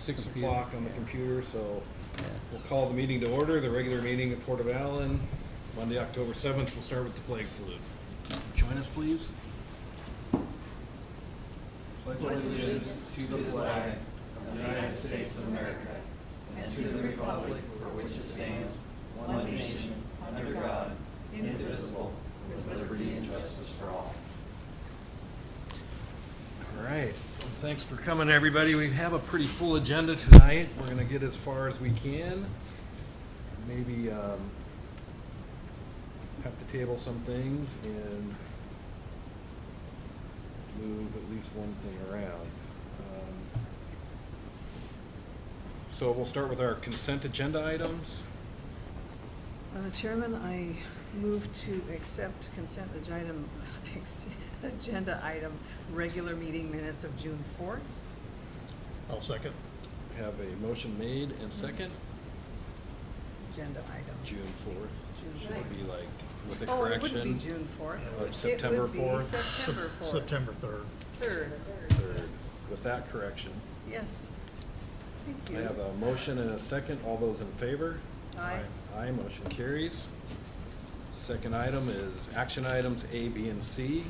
6 Computer. o'clock on the computer, so we'll call the meeting to order, the regular meeting at Port of Allyn, Monday, October 7th. We'll start with the flag salute. Join us, please. Pledge Allegiance to the flag of the United States of America and to the republic for which it stands, one nation, under God, indivisible, with liberty and justice for all. All right. Well, thanks for coming, everybody. We have a pretty full agenda tonight. We're going to get as far as we can. Maybe have to table some things and move at least one thing around. So we'll start with our consent agenda items. Chairman, I move to accept consent agenda item, regular meeting minutes of June 4th. I'll second. We have a motion made and second. Agenda item. June 4th. June Should it be like with a Oh, it correction? wouldn't be June 4th. Of September It would be 4th? September 4th. September 3rd. 3rd. Third. With that correction. Yes. Thank I you. have a motion and a second. All those in favor? Aye. Aye, motion carries. Second item is action items A, B, and C.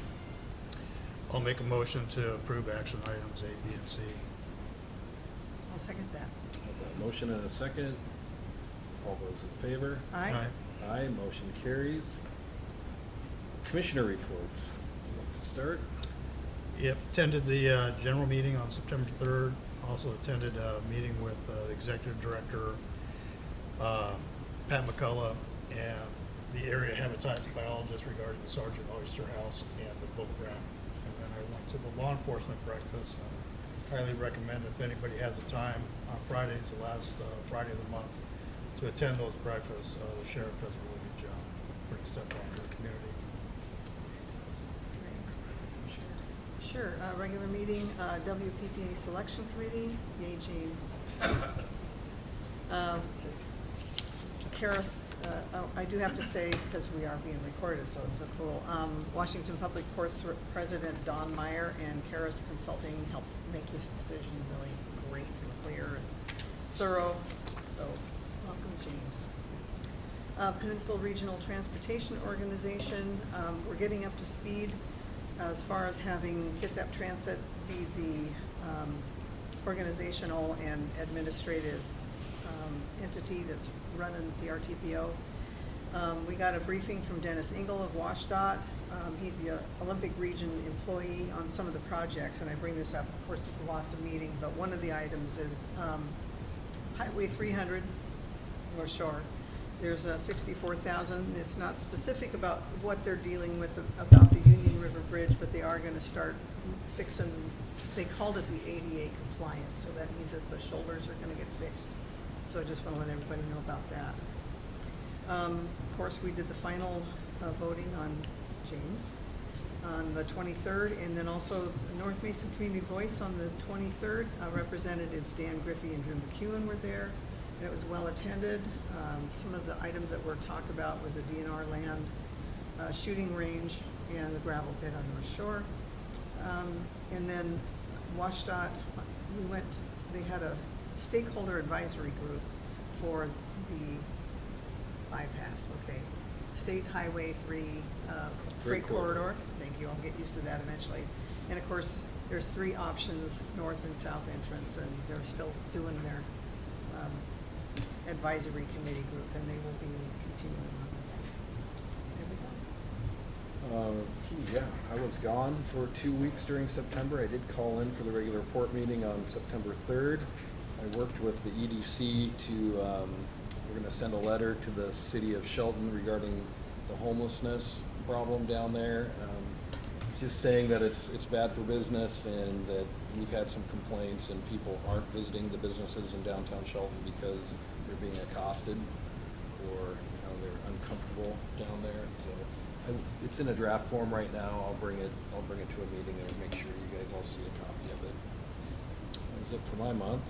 I'll make a motion to approve action items A, B, and C. I'll second that. I have a motion and a second. All those in favor? Aye. Aye, motion carries. Commissioner reports. Would you like to start? Yep, attended the general meeting on September 3rd. Also attended a meeting with the executive director, Pat McCullough, and the area habitat biologist regarding the Sergeant Oyster House and the boat ramp. And then I went to the law enforcement breakfast, and highly recommend if anybody has the time on Fridays, the last Friday of the month, to attend those breakfasts. The sheriff does a really good job, putting stuff out for the community. Sure. Regular meeting, WPPA Selection Committee. Yay, James. Karis, I do have to say, because we are being recorded, so it's so cool, Washington Public Courts President Don Meyer and Karis Consulting helped make this decision really great and clear and thorough. So, welcome, James. Peninsula Regional Transportation Organization, we're getting up to speed as far as having Kitsap Transit be the organizational and administrative entity that's running the RTPO. We got a briefing from Dennis Engel of WashDOT. He's the Olympic Region employee on some of the projects, and I bring this up, of course, there's lots of meeting, but one of the items is Highway 300 North Shore. There's a 64,000. It's not specific about what they're dealing with about the Union River Bridge, but they are going to start fixing. They called it the ADA compliance, so that means that the shoulders are going to get fixed. So I just want to let everybody know about that. Of course, we did the final voting on James on the 23rd, and then also North Mason Community Voice on the 23rd. Representatives Dan Griffey and Drew McEwen were there. And it was well attended. Some of the items that were talked about was a DNR land shooting range and the gravel pit on North Shore. And then WashDOT, they had a stakeholder advisory group for the bypass, okay. State Highway 3 freight corridor. Thank you, I'll get used to that eventually. And of course, there's 3 options, north and south entrance, and they're still doing their advisory committee group, and they will be continuing on with that. There we go. Yeah, I was gone for 2 weeks during September. I did call in for the regular port meeting on September 3rd. I worked with the EDC to, we're going to send a letter to the city of Shelton regarding the homelessness problem down there. It's just saying that it's bad for business, and that we've had some complaints and people aren't visiting the businesses in downtown Shelton because they're being accosted, or they're uncomfortable down there. So it's in a draft form right now. I'll bring it to a meeting and make sure you guys all see a copy of it. That was it for my month.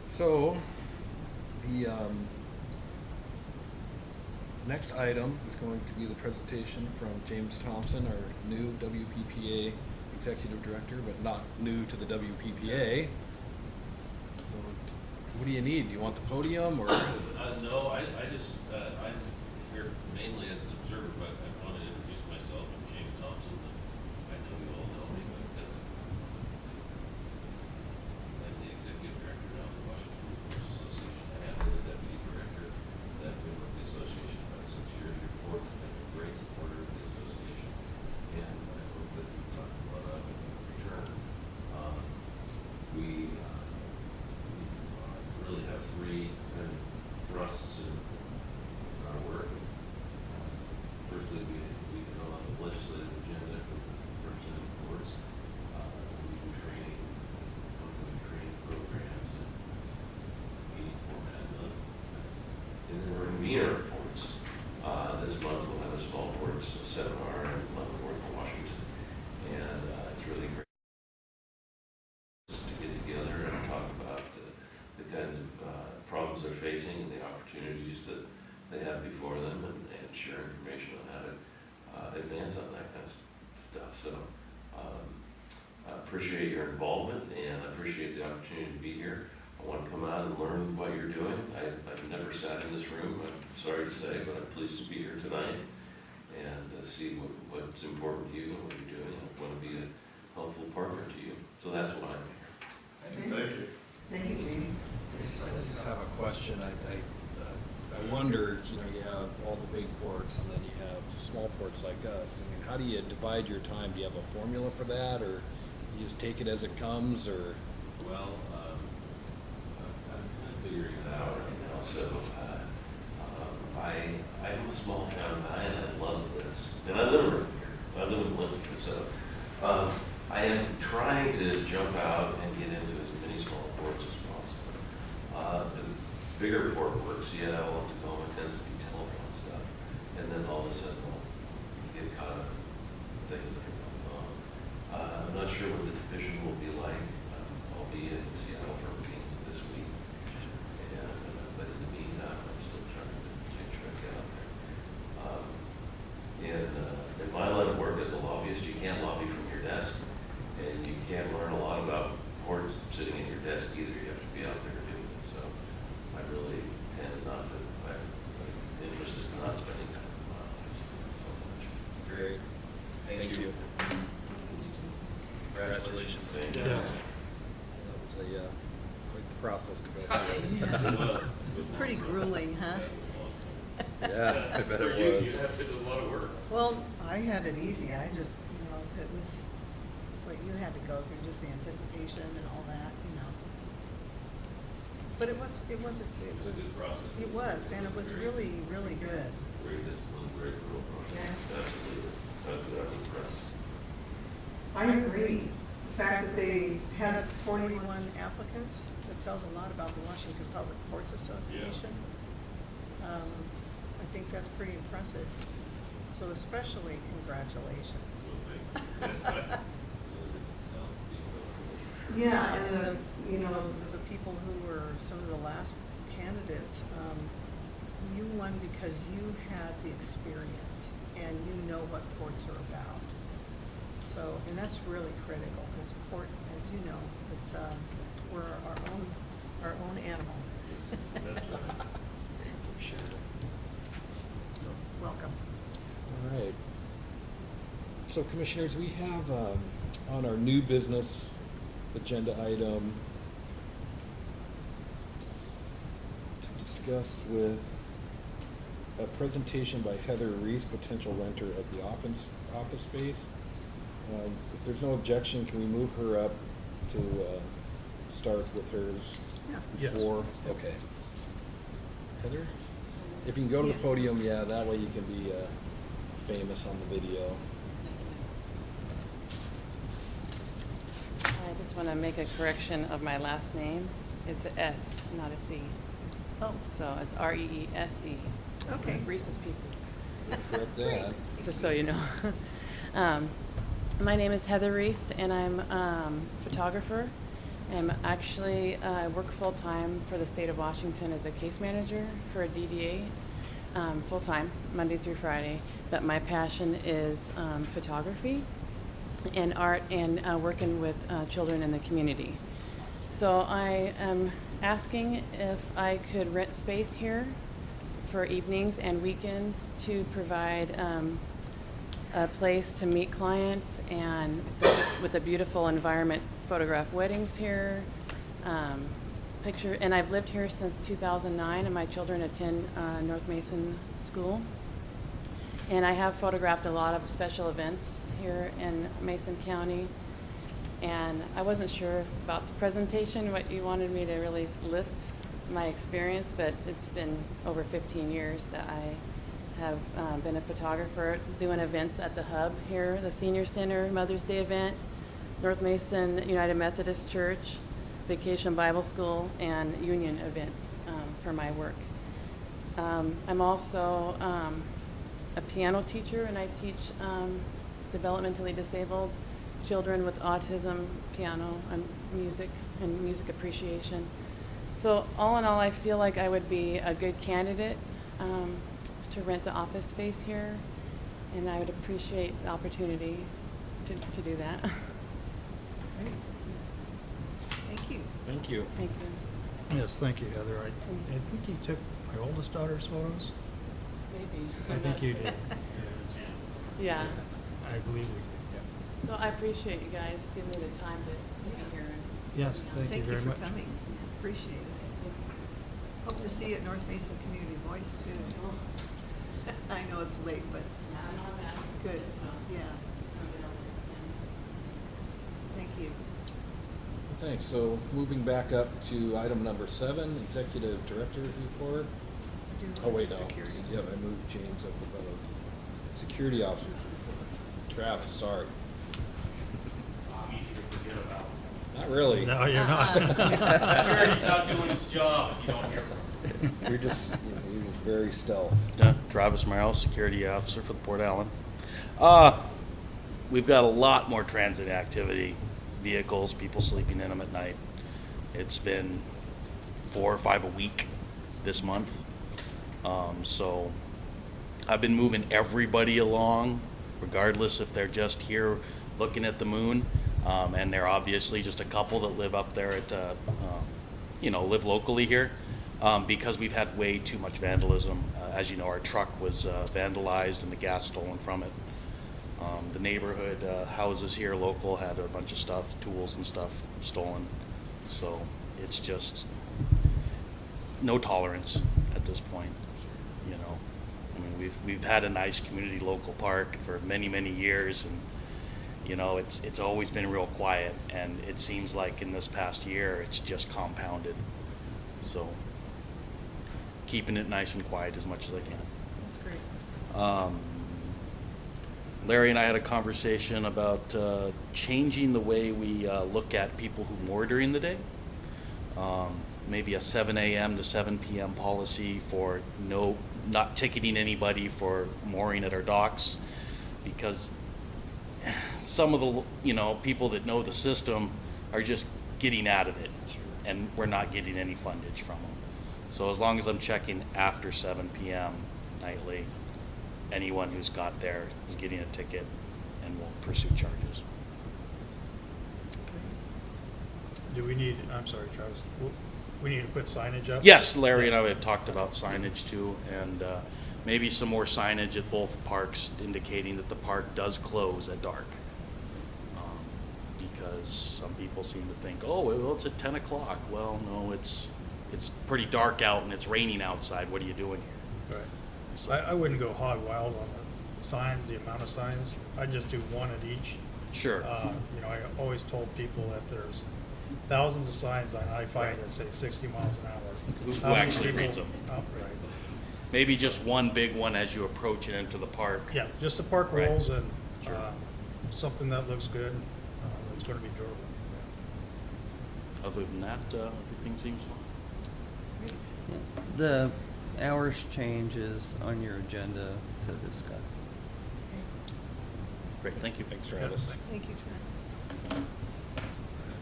So the next item is going to be the presentation from James Thompson, our new WPPA Executive Director, but not new to the WPPA. what do you need? Do you want the podium or? No, I just, I'm here mainly as an observer, but I want to introduce myself. I'm James Thompson. I know you all know me, but I'm the executive director now of the Washington Sports Association. I have been the deputy director that been with the association about 6 years before. I've been a great supporter of the association, and I hope that we talk about that in return. We really have three kind of thrusts in our work. Firstly, we go on the legislative agenda for representative boards. We do training, training programs and meeting format. And then we're convener reports. This month we'll have a small boards seminar in Leavenworth, Washington, and it's really great to get together and talk about the kinds of problems they're facing and the opportunities that they have before them, and share information on how to advance on that kind of stuff. So I appreciate your involvement, and I appreciate the opportunity to be here. I want to come out and learn what you're doing. I've never sat in this room, I'm sorry to say, but I'm pleased to be here tonight and see what's important to you and what you're doing, and I want to be a helpful partner to you. So that's why I'm here. Thank you. Thank you, James. I just have a question. I wonder, you know, you have all the big ports and then you have small ports like us. I mean, how do you divide your time? Do you have a formula for that, or you just take it as it comes, or? Well, I'm kind of figuring it out right now. So I'm a small town guy, and I love this. And I live around here. I live in Lincoln, so I am trying to jump out and get into as many small ports as possible. The bigger port work, Seattle and Tacoma, tends to be telephone stuff, and then all of a sudden I'll get caught up in things that are going on. I'm not sure what the division will be like. I'll be in Seattle for meetings this week, and but in the meantime, I'm still trying to make sure I get out there. In my line of work as a lobbyist, you can't lobby from your desk, and you can't learn a lot about ports sitting at your desk either. You have to be out there doing it. So I really tend not to. My interest is not spending time in my office so much. Great. Thank you. Congratulations. Thank you. Yeah. That was quite the process to go through. It was. Pretty grueling, huh? Yeah, I bet For it you, was. you have to do a lot of work. Well, I had it easy. I just, it was what you had to go through, just the anticipation and all that, But it was, It was a good process. it was, and it was really, really good. Great discipline, great rule process. Yeah. Absolutely. That's what I was impressed. I agree. The fact that they had 41 applicants, that tells a lot about the Washington Public Ports Association. I think that's pretty impressive. So especially congratulations. Yeah, and the people who were some of the last candidates, you won because you had the experience and you know what ports are about. So, and that's really critical, because port, as you know, it's, we're our own animal. That's right. For sure. Welcome. All right. So commissioners, we have on our new business agenda item to discuss with a presentation by Heather Reese, potential renter of the office space. If there's no objection, can we move her up to start with hers Yeah. Yes. before? Okay. Heather? If you can go to the Yeah. podium, yeah, that way you can be famous on the video. I just want to make a correction of my last name. It's a S, not a C. Oh, So it's R-E-E-S-E. okay. Reese's Pieces, Correct Great. Uh, that. just so you know. My name is Heather Reese, and I'm a photographer. I work full-time for the state of Washington as a case manager for a DDA, full-time, Monday through Friday. But my passion is photography and art, and working with children in the community. So I am asking if I could rent space here for evenings and weekends to provide a place to meet clients and with a beautiful environment, photograph weddings here. And I've lived here since 2009, and my children attend North Mason School. And I have photographed a lot of special events here in Mason County. And I wasn't sure about the presentation, what you wanted me to really list my experience, but it's been over 15 years that I have been a photographer doing events at the Hub here, the Senior Center Mother's Day event, North Mason United Methodist Church, Vacation Bible School, and union events for my work. I'm also a piano teacher, and I teach developmentally disabled children with autism, piano, and music appreciation. So all in all, I feel like I would be a good candidate to rent the office space here, and I would appreciate the opportunity to do that. Great. Thank you. Thank you. Thank you. Yes, thank you, Heather. I think you took my oldest daughter's photos. Maybe. I think you did. Yeah. I believe we did, So I appreciate you guys giving me the time to be here. yeah. Yes, thank you very much. Thank you for coming. Appreciate it. Hope to see you at North Mason Community Voice too. I know it's late, but good. Yeah. Thank you. Thanks. So moving back up to item number 7, Executive Director's Report. Oh, wait, no. Security. Yep, I moved James up above. Security Officers Report. Travis, sorry. I'm easy to forget about. Not really. No, you're not. Security's not doing its job if you don't hear from it. You're just very stealth. Travis Merrill, Security Officer for the Port Allen. We've got a lot more transit activity, vehicles, people sleeping in them at night. It's been 4 or 5 a week this month. So I've been moving everybody along, regardless if they're just here looking at the moon. And they're obviously just a couple that live up there at, live locally here, because we've had way too much vandalism. As you know, our truck was vandalized and the gas stolen from it. The neighborhood houses here local had a bunch of stuff, tools and stuff stolen. So it's just no tolerance at this point, you know. I mean, we've had a nice community local park for many, many years, and you know, it's always been real quiet, and it seems like in this past year it's just compounded. So keeping it nice and quiet as much as I can. That's great. Larry and I had a conversation about changing the way we look at people who moor during the day. Maybe a 7 a.m. to 7 p.m. policy for not ticketing anybody for mooring at our docks, because some of the people that know the system are just getting out of it, and we're not getting any fundage from them. So as long as I'm checking after 7 p.m. nightly, anyone who's got there is getting a ticket, and we'll pursue charges. Do we need, I'm sorry, Travis, we need to put signage up? Yes, Larry and I have talked about signage too, and maybe some more signage at both parks indicating that the park does close at dark. Because some people seem to think, oh, well, it's at 10 o'clock. Well, no, it's pretty dark out and it's raining outside. What are you doing here? Right. So I wouldn't go hog wild on the signs, the amount of signs. I'd just do one at each. Sure. I always told people that there's thousands of signs on I-5 Right. that say 60 miles an hour. Who How many actually people- reads them? Right. Maybe just one big one as you approach it into the park. Yeah, just the park Right. rules and Sure. something that looks good, that's going to be durable. Other than that, everything seems fine. The hours change is on your agenda to discuss. Great, thank you. Thanks, Yeah, Travis. Thank you, Travis.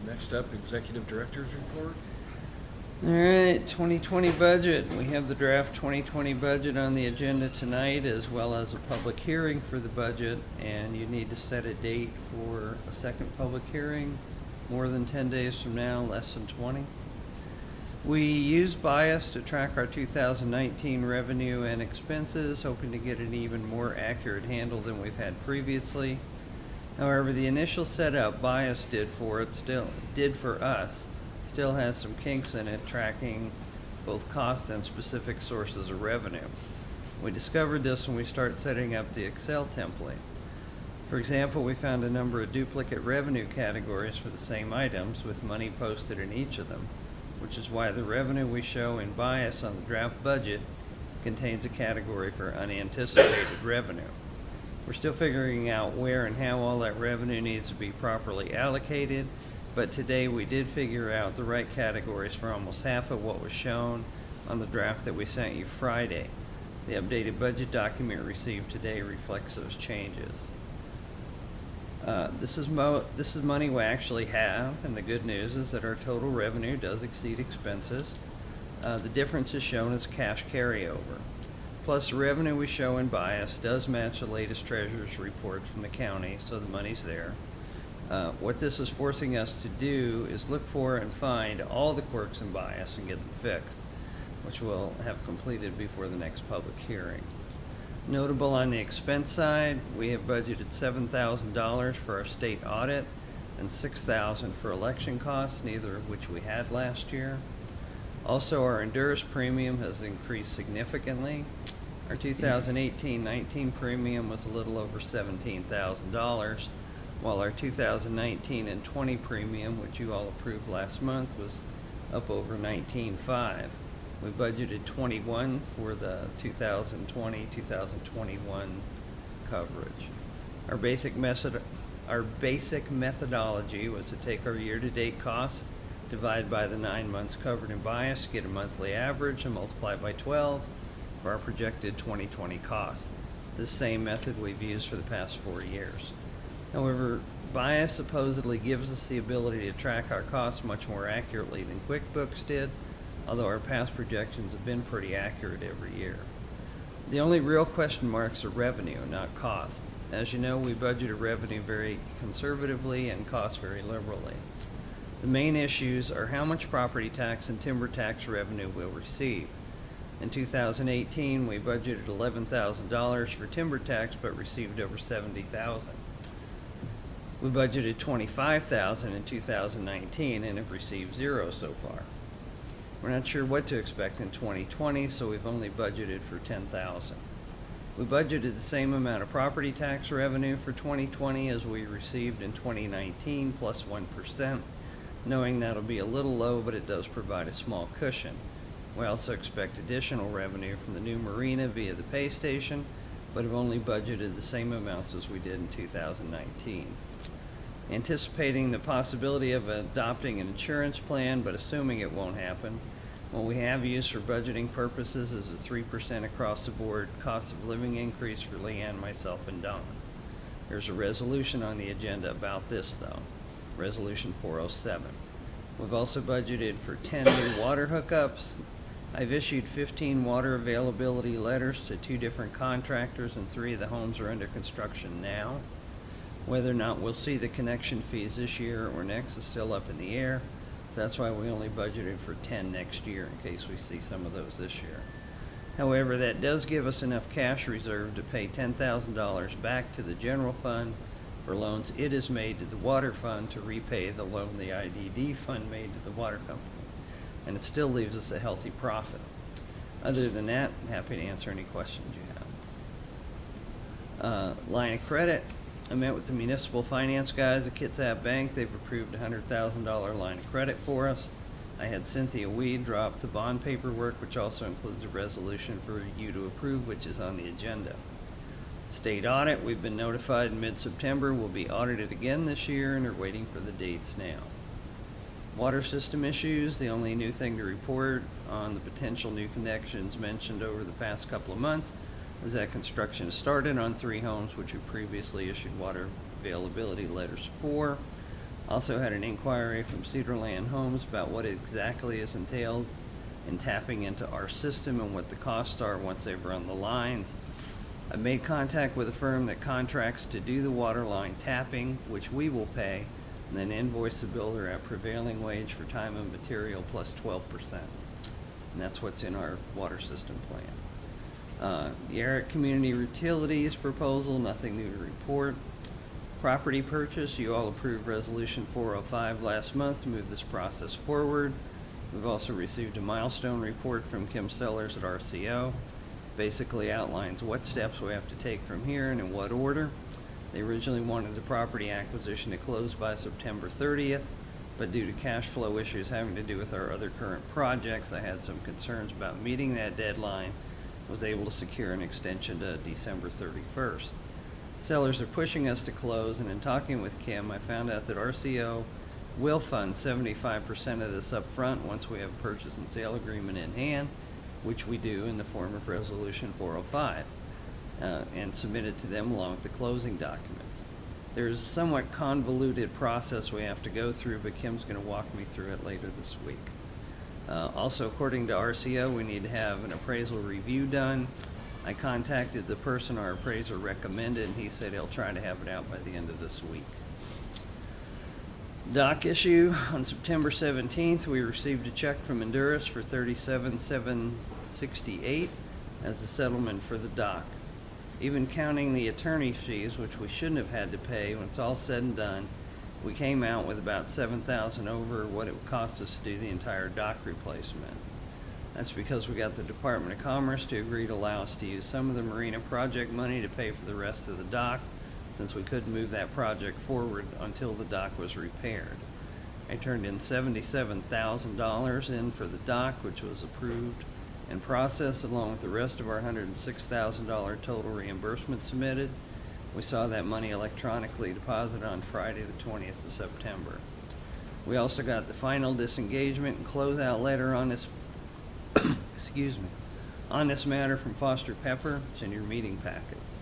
Next up, Executive Director's Report. All right, 2020 budget. We have the draft 2020 budget on the agenda tonight, as well as a public hearing for the budget, and you need to set a date for a second public hearing, more than 10 days from now, less than 20. We use bias to track our 2019 revenue and expenses, hoping to get an even more accurate handle than we've had previously. However, the initial setup bias did for us still has some kinks in it, tracking both cost and specific sources of revenue. We discovered this when we started setting up the Excel template. For example, we found a number of duplicate revenue categories for the same items with money posted in each of them, which is why the revenue we show in bias on the draft budget contains a category for unanticipated revenue. We're still figuring out where and how all that revenue needs to be properly allocated, but today we did figure out the right categories for almost half of what was shown on the draft that we sent you Friday. The updated budget document received today reflects those changes. This is money we actually have, and the good news is that our total revenue does exceed expenses. The difference is shown as cash carryover. Plus, the revenue we show in bias does match the latest treasurer's report from the county, so the money's there. What this is forcing us to do is look for and find all the quirks in bias and get them fixed, which we'll have completed before the next public hearing. Notable on the expense side, we have budgeted $7,000 for our state audit and $6,000 for election costs, neither of which we had last year. Also, our Endurance premium has increased significantly. Our 2018-19 premium was a little over $17,000, while our 2019 and 20 premium, which you all approved last month, was up over $19,500. We budgeted 21 for the 2020-2021 coverage. Our basic methodology was to take our year-to-date costs, divide by the 9 months covered in bias, get a monthly average, and multiply by 12 for our projected 2020 costs. This same method we've used for the past 4 years. However, bias supposedly gives us the ability to track our costs much more accurately than QuickBooks did, although our past projections have been pretty accurate every year. The only real question marks are revenue, not cost. As you know, we budgeted revenue very conservatively and costs very liberally. The main issues are how much property tax and timber tax revenue we'll receive. In 2018, we budgeted $11,000 for timber tax, but received over $70,000. We budgeted $25,000 in 2019 and have received $0 so far. We're not sure what to expect in 2020, so we've only budgeted for $10,000. We budgeted the same amount of property tax revenue for 2020 as we received in 2019, plus 1%, knowing that'll be a little low, but it does provide a small cushion. We also expect additional revenue from the new marina via the pay station, but have only budgeted the same amounts as we did in 2019. Anticipating the possibility of adopting an insurance plan, but assuming it won't happen, what we have used for budgeting purposes is a 3% across the board cost of living increase for Leanne, myself, and Don. There's a resolution on the agenda about this, though, Resolution 407. We've also budgeted for 10 new water hookups. I've issued 15 water availability letters to 2 different contractors, and 3 of the homes are under construction now. Whether or not we'll see the connection fees this year or next is still up in the air. So that's why we only budgeted for 10 next year in case we see some of those this year. However, that does give us enough cash reserve to pay $10,000 back to the general fund for loans it has made to the water fund to repay the loan the IDD fund made to the water company. And it still leaves us a healthy profit. Other than that, I'm happy to answer any questions you have. Line of credit. I met with the municipal finance guys at Kitsap Bank. They've approved a $100,000 line of credit for us. I had Cynthia Weed drop the bond paperwork, which also includes a resolution for you to approve, which is on the agenda. State audit, we've been notified in mid-September we'll be audited again this year and are waiting for the dates now. Water system issues, the only new thing to report on the potential new connections mentioned over the past couple of months is that construction has started on 3 homes which we previously issued water availability letters for. Also had an inquiry from Cedarland Homes about what exactly is entailed in tapping into our system and what the costs are once they've run the lines. I made contact with a firm that contracts to do the water line tapping, which we will pay, and then invoice the builder at prevailing wage for time and material plus 12%. And that's what's in our water system plan. The Eric Community Utilities proposal, nothing new to report. Property purchase, you all approved Resolution 405 last month to move this process forward. We've also received a milestone report from Kim Sellers at RCO. Basically outlines what steps we have to take from here and in what order. They originally wanted the property acquisition to close by September 30th, but due to cash flow issues having to do with our other current projects, I had some concerns about meeting that deadline. Was able to secure an extension to December 31st. Sellers are pushing us to close, and in talking with Kim, I found out that RCO will fund 75% of this up front once we have a purchase and sale agreement in hand, which we do in the form of Resolution 405, and submit it to them along with the closing documents. There's a somewhat convoluted process we have to go through, but Kim's going to walk me through it later this week. Also, according to RCO, we need to have an appraisal review done. I contacted the person our appraiser recommended, and he said he'll try to have it out by the end of this week. Dock issue, on September 17th, we received a check from Honduras for $37,768 as a settlement for the dock. Even counting the attorney fees, which we shouldn't have had to pay, when it's all said and done, we came out with about $7,000 over what it would cost us to do the entire dock replacement. That's because we got the Department of Commerce to agree to allow us to use some of the marina project money to pay for the rest of the dock, since we couldn't move that project forward until the dock was repaired. I turned in $77,000 in for the dock, which was approved and processed, along with the rest of our $106,000 total reimbursement submitted. We saw that money electronically deposited on Friday, the 20th of September. We also got the final disengagement and closeout letter on this, excuse me, on this matter from Foster Pepper. It's in your meeting packets.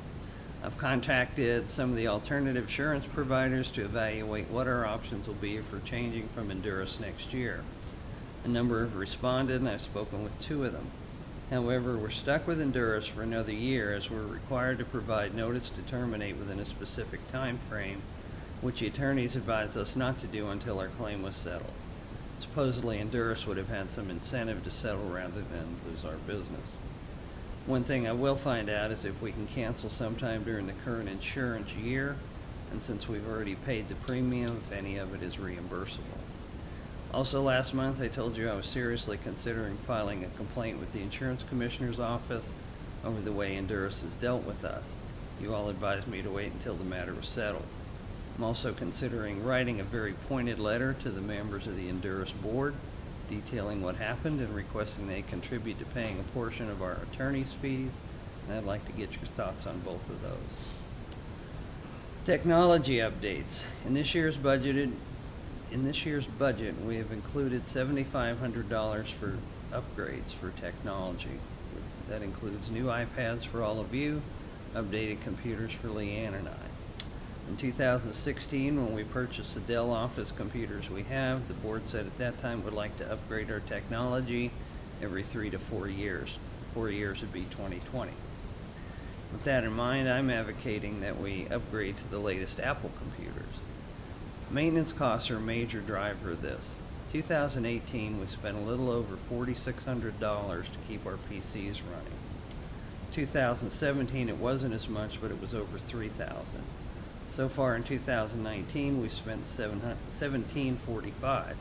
I've contacted some of the alternative insurance providers to evaluate what our options will be for changing from Honduras next year. A number have responded, and I've spoken with 2 of them. However, we're stuck with Honduras for another year, as we're required to provide notice to terminate within a specific time frame, which the attorneys advised us not to do until our claim was settled. Supposedly, Honduras would have had some incentive to settle rather than lose our business. One thing I will find out is if we can cancel sometime during the current insurance year, and since we've already paid the premium, if any of it is reimbursable. Also, last month I told you I was seriously considering filing a complaint with the Insurance Commissioner's Office over the way Honduras has dealt with us. You all advised me to wait until the matter was settled. I'm also considering writing a very pointed letter to the members of the Honduras Board, detailing what happened and requesting they contribute to paying a portion of our attorney's fees, and I'd like to get your thoughts on both of those. Technology updates. In this year's budget, we have included $7,500 for upgrades for technology. That includes new iPads for all of you, updated computers for Leanne and I. In 2016, when we purchased the Dell Office computers we have, the board said at that time would like to upgrade our technology every 3 to 4 years. 4 years would be 2020. With that in mind, I'm advocating that we upgrade to the latest Apple computers. Maintenance costs are a major driver of this. 2018, we spent a little over $4,600 to keep our PCs running. 2017, it wasn't as much, but it was over $3,000. So far in 2019, we spent $1,745.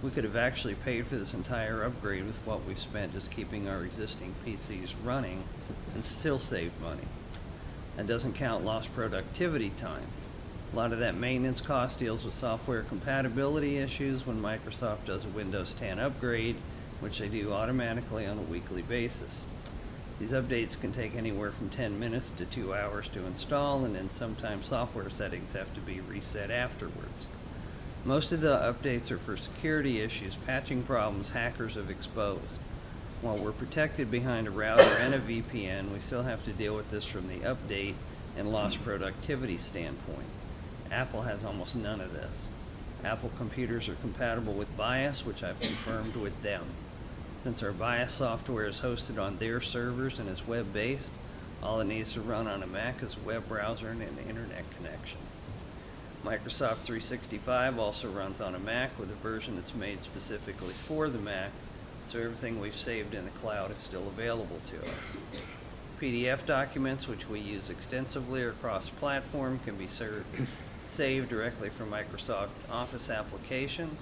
We could have actually paid for this entire upgrade with what we've spent just keeping our existing PCs running and still saved money. That doesn't count lost productivity time. A lot of that maintenance cost deals with software compatibility issues when Microsoft does a Windows 10 upgrade, which they do automatically on a weekly basis. These updates can take anywhere from 10 minutes to 2 hours to install, and then sometimes software settings have to be reset afterwards. Most of the updates are for security issues, patching problems hackers have exposed. While we're protected behind a router and a VPN, we still have to deal with this from the update and lost productivity standpoint. Apple has almost none of this. Apple computers are compatible with BIOS, which I've confirmed with them. Since our BIOS software is hosted on their servers and is web-based, all it needs to run on a Mac is a web browser and an internet connection. Microsoft 365 also runs on a Mac with a version that's made specifically for the Mac, so everything we've saved in the cloud is still available to us. PDF documents, which we use extensively across platform, can be saved directly from Microsoft Office applications,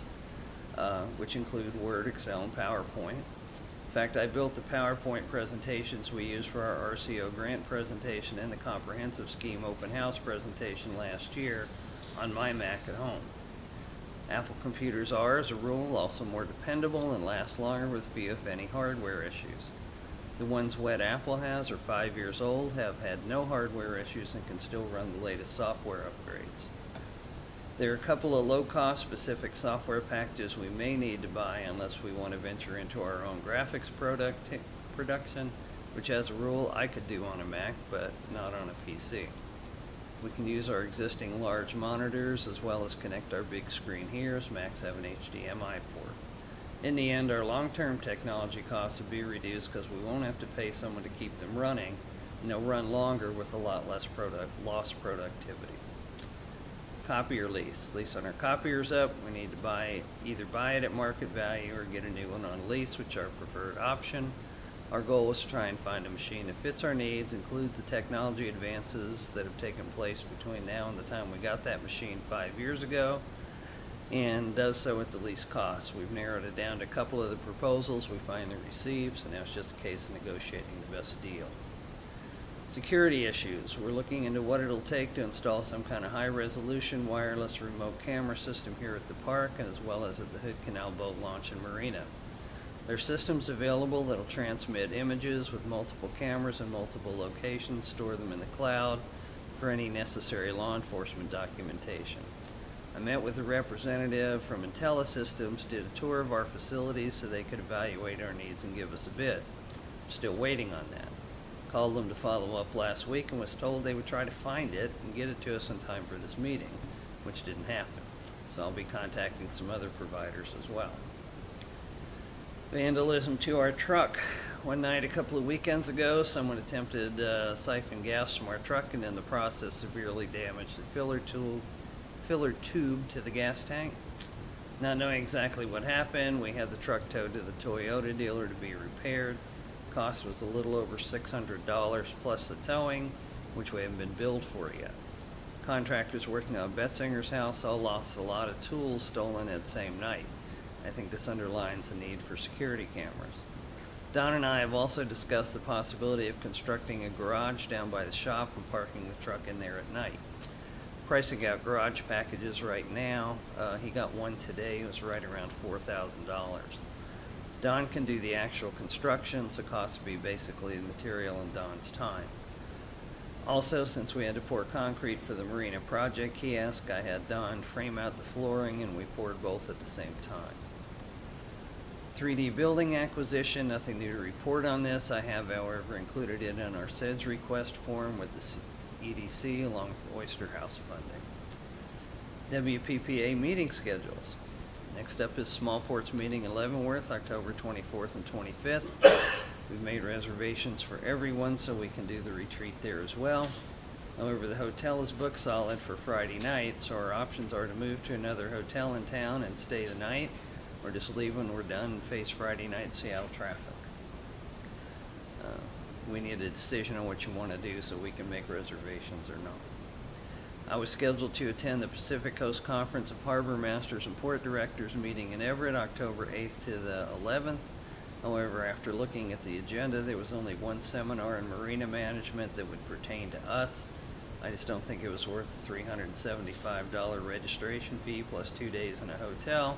which include Word, Excel, and PowerPoint. In fact, I built the PowerPoint presentations we use for our RCO grant presentation and the comprehensive scheme open house presentation last year on my Mac at home. Apple computers are, as a rule, also more dependable and last longer with few, if any, hardware issues. The ones Wet Apple has are 5 years old, have had no hardware issues, and can still run the latest software upgrades. There are a couple of low-cost specific software packages we may need to buy unless we want to venture into our own graphics production, which as a rule I could do on a Mac, but not on a PC. We can use our existing large monitors as well as connect our big screen here, as Macs have an HDMI port. In the end, our long-term technology costs will be reduced because we won't have to pay someone to keep them running, and they'll run longer with a lot less lost productivity. Copy or lease. Lease on our copiers up. We need to either buy it at market value or get a new one on lease, which is our preferred option. Our goal is to try and find a machine that fits our needs, include the technology advances that have taken place between now and the time we got that machine 5 years ago, and does so at the least cost. We've narrowed it down to a couple of the proposals we finally received, so now it's just a case of negotiating the best deal. Security issues. We're looking into what it'll take to install some kind of high-resolution wireless remote camera system here at the park, and as well as at the Hood Canal Boat Launch and Marina. There are systems available that'll transmit images with multiple cameras in multiple locations, store them in the cloud for any necessary law enforcement documentation. I met with a representative from IntelliSystems, did a tour of our facilities so they could evaluate our needs and give us a bid. Still waiting on that. Called them to follow up last week and was told they would try to find it and get it to us in time for this meeting, which didn't happen. So I'll be contacting some other providers as well. Vandalism to our truck. One night a couple of weekends ago, someone attempted to siphon gas from our truck and in the process severely damaged the filler tube to the gas tank. Not knowing exactly what happened, we had the truck towed to the Toyota dealer to be repaired. Cost was a little over $600 plus the towing, which we haven't been billed for yet. Contractors working on Betzinger's house all lost a lot of tools stolen that same night. I think this underlines the need for security cameras. Don and I have also discussed the possibility of constructing a garage down by the shop and parking the truck in there at night. Pricing out garage packages right now, he got one today, it was right around $4,000. Don can do the actual construction, so cost would be basically the material and Don's time. Also, since we had to pour concrete for the marina project kiosk, I had Don frame out the flooring and we poured both at the same time. 3D building acquisition, nothing new to report on this. I have, however, included it in our SEDS request form with the EDC along with Oyster House funding. WPPA meeting schedules. Next up is Small Ports meeting in Leavenworth, October 24th and 25th. We've made reservations for everyone so we can do the retreat there as well. However, the hotel is booked solid for Friday night, so our options are to move to another hotel in town and stay the night, or just leave when we're done and face Friday night Seattle traffic. We need a decision on what you want to do so we can make reservations or not. I was scheduled to attend the Pacific Coast Conference of Harbor Masters and Port Directors meeting in Everett, October 8th to the 11th. However, after looking at the agenda, there was only one seminar in marina management that would pertain to us. I just don't think it was worth the $375 registration fee plus 2 days in a hotel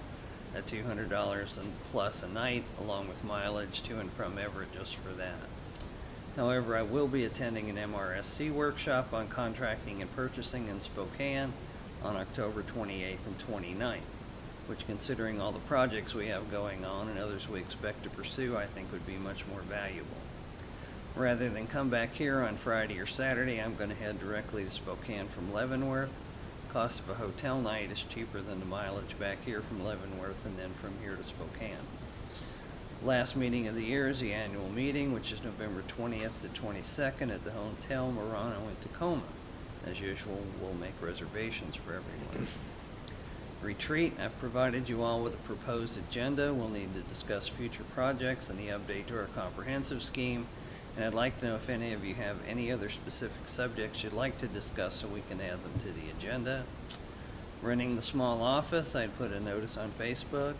at $200 and plus a night, along with mileage to and from Everett just for that. However, I will be attending an MRSC workshop on contracting and purchasing in Spokane on October 28th and 29th, which, considering all the projects we have going on and others we expect to pursue, I think would be much more valuable. Rather than come back here on Friday or Saturday, I'm going to head directly to Spokane from Leavenworth. Cost of a hotel night is cheaper than the mileage back here from Leavenworth and then from here to Spokane. Last meeting of the year is the annual meeting, which is November 20th to 22nd at the Hotel Murano in Tacoma. As usual, we'll make reservations for everyone. Retreat, I've provided you all with a proposed agenda. We'll need to discuss future projects and the update to our comprehensive scheme. And I'd like to know if any of you have any other specific subjects you'd like to discuss so we can add them to the agenda. Renting the small office, I'd put a notice on Facebook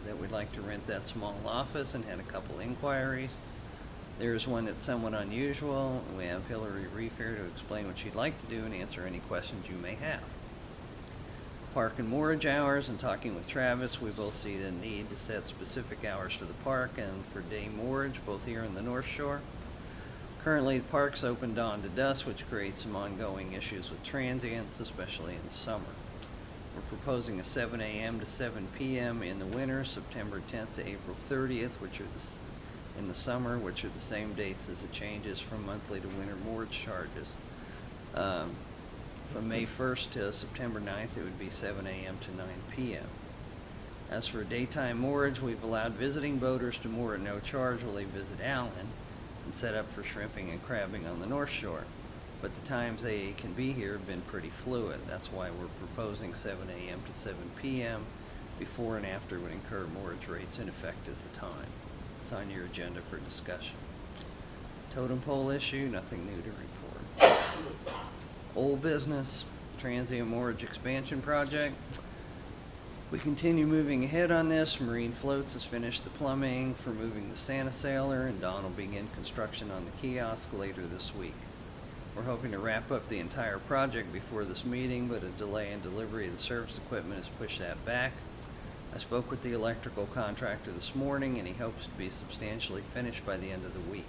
that we'd like to rent that small office and had a couple inquiries. There's one that's somewhat unusual. We have Hillary Reef here to explain what she'd like to do and answer any questions you may have. Park and moorage hours, and talking with Travis, we both see the need to set specific hours for the park and for day moorage, both here in the North Shore. Currently, the park's open dawn to dusk, which creates some ongoing issues with transients, especially in summer. We're proposing a 7 a.m. to 7 p.m. in the winter, September 10th to April 30th, which are in the summer, which are the same dates as the changes from monthly to winter moorage charges. From May 1st to September 9th, it would be 7 a.m. to 9 p.m. As for daytime moorage, we've allowed visiting boaters to moor at no charge while they visit Allyn and set up for shrimping and crabbing on the North Shore. But the times they can be here have been pretty fluid. That's why we're proposing 7 a.m. to 7 p.m. Before and after would incur moorage rates in effect at the time. It's on your agenda for discussion. Totem pole issue, nothing new to report. Old business, transient moorage expansion project. We continue moving ahead on this. Marine Floats has finished the plumbing for moving the Santa Sailor, and Don will begin construction on the kiosk later this week. We're hoping to wrap up the entire project before this meeting, but a delay in delivery of the service equipment has pushed that back. I spoke with the electrical contractor this morning, and he hopes to be substantially finished by the end of the week.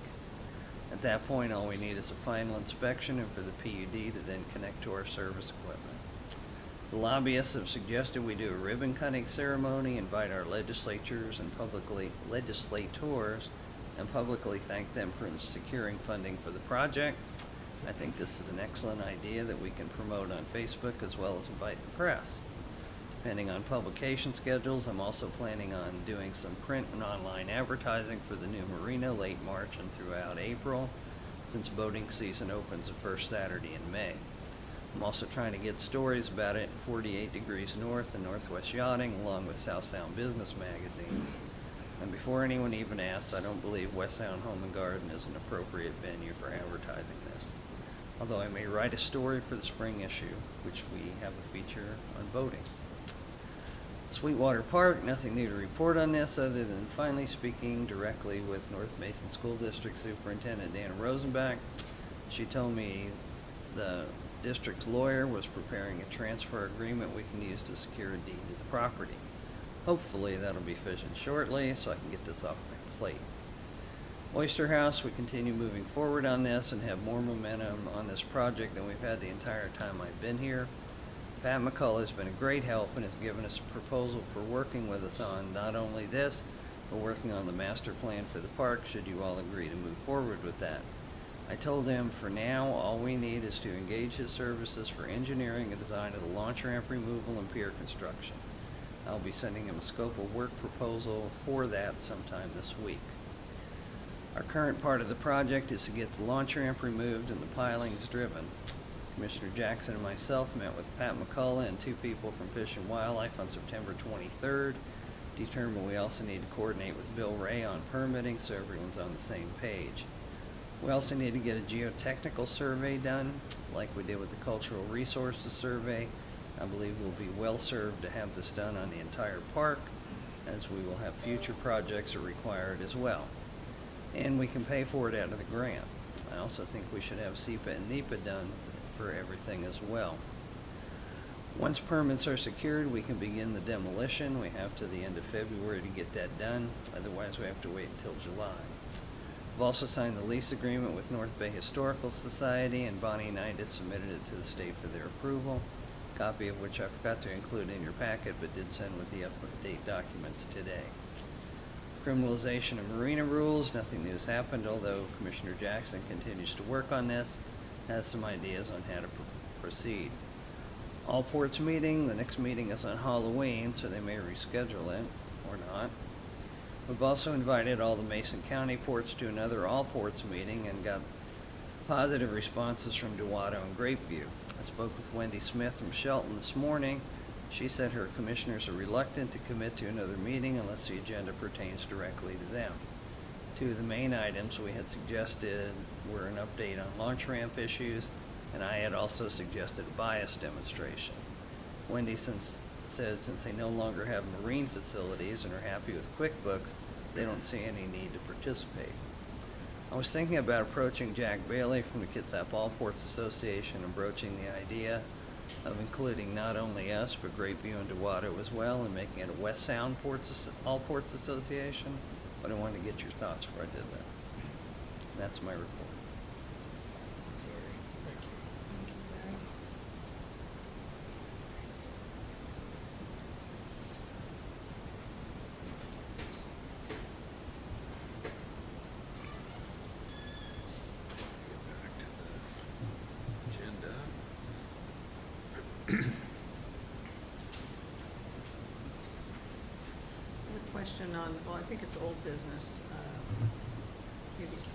At that point, all we need is a final inspection and for the PUD to then connect to our service equipment. The lobbyists have suggested we do a ribbon cutting ceremony, invite our legislators and legislators, and publicly thank them for securing funding for the project. I think this is an excellent idea that we can promote on Facebook as well as invite the press. Depending on publication schedules, I'm also planning on doing some print and online advertising for the new marina late March and throughout April, since boating season opens the first Saturday in May. I'm also trying to get stories about it in 48 Degrees North and Northwest Yachting, along with South Sound Business magazines. And before anyone even asks, I don't believe West Sound Home and Garden is an appropriate venue for advertising this. Although I may write a story for the spring issue, which we have a feature on boating. Sweetwater Park, nothing new to report on this other than finally speaking directly with North Mason School District Superintendent Dana Rosenbach. She told me the district's lawyer was preparing a transfer agreement we can use to secure a deed to the property. Hopefully that'll be fished shortly so I can get this off my plate. Oyster House, we continue moving forward on this and have more momentum on this project than we've had the entire time I've been here. Pat McCullough has been a great help and has given us a proposal for working with us on not only this, but working on the master plan for the park should you all agree to move forward with that. I told him for now all we need is to engage his services for engineering and design of the launch ramp removal and pier construction. I'll be sending him a scope of work proposal for that sometime this week. Our current part of the project is to get the launch ramp removed and the pilings driven. Commissioner Jackson and myself met with Pat McCullough and two people from Fish and Wildlife on September 23rd. Determined we also need to coordinate with Bill Ray on permitting so everyone's on the same page. We also need to get a geotechnical survey done, like we did with the Cultural Resources Survey. I believe we'll be well served to have this done on the entire park, as we will have future projects are required as well. And we can pay for it out of the grant. I also think we should have SEPA and NEPA done for everything as well. Once permits are secured, we can begin the demolition. We have to the end of February to get that done. Otherwise, we have to wait until July. We've also signed the lease agreement with North Bay Historical Society, and Bonnie Knight has submitted it to the state for their approval, a copy of which I forgot to include in your packet, but did send with the up-to-date documents today. Criminalization of marina rules, nothing new has happened, although Commissioner Jackson continues to work on this, has some ideas on how to proceed. All ports meeting, the next meeting is on Halloween, so they may reschedule it, or not. We've also invited all the Mason County ports to another all ports meeting and got Positive responses from Duwato and Grapeview. I spoke with Wendy Smith from Shelton this morning. She said her commissioners are reluctant to commit to another meeting unless the agenda pertains directly to them. Two of the main items we had suggested were an update on launch ramp issues, and I had also suggested a bias demonstration. Wendy said since they no longer have marine facilities and are happy with QuickBooks, they don't see any need to participate. I was thinking about approaching Jack Bailey from the Kitsap All Ports Association and broaching the idea of including not only us, but Grapeview and Duwato as well, and making it a West Sound All Ports Association. But I wanted to get your thoughts before I did that. And that's my report. Sorry. Thank you. Thank you, Larry. Get back to the agenda. I have a question on, well, I think it's old business, maybe it's,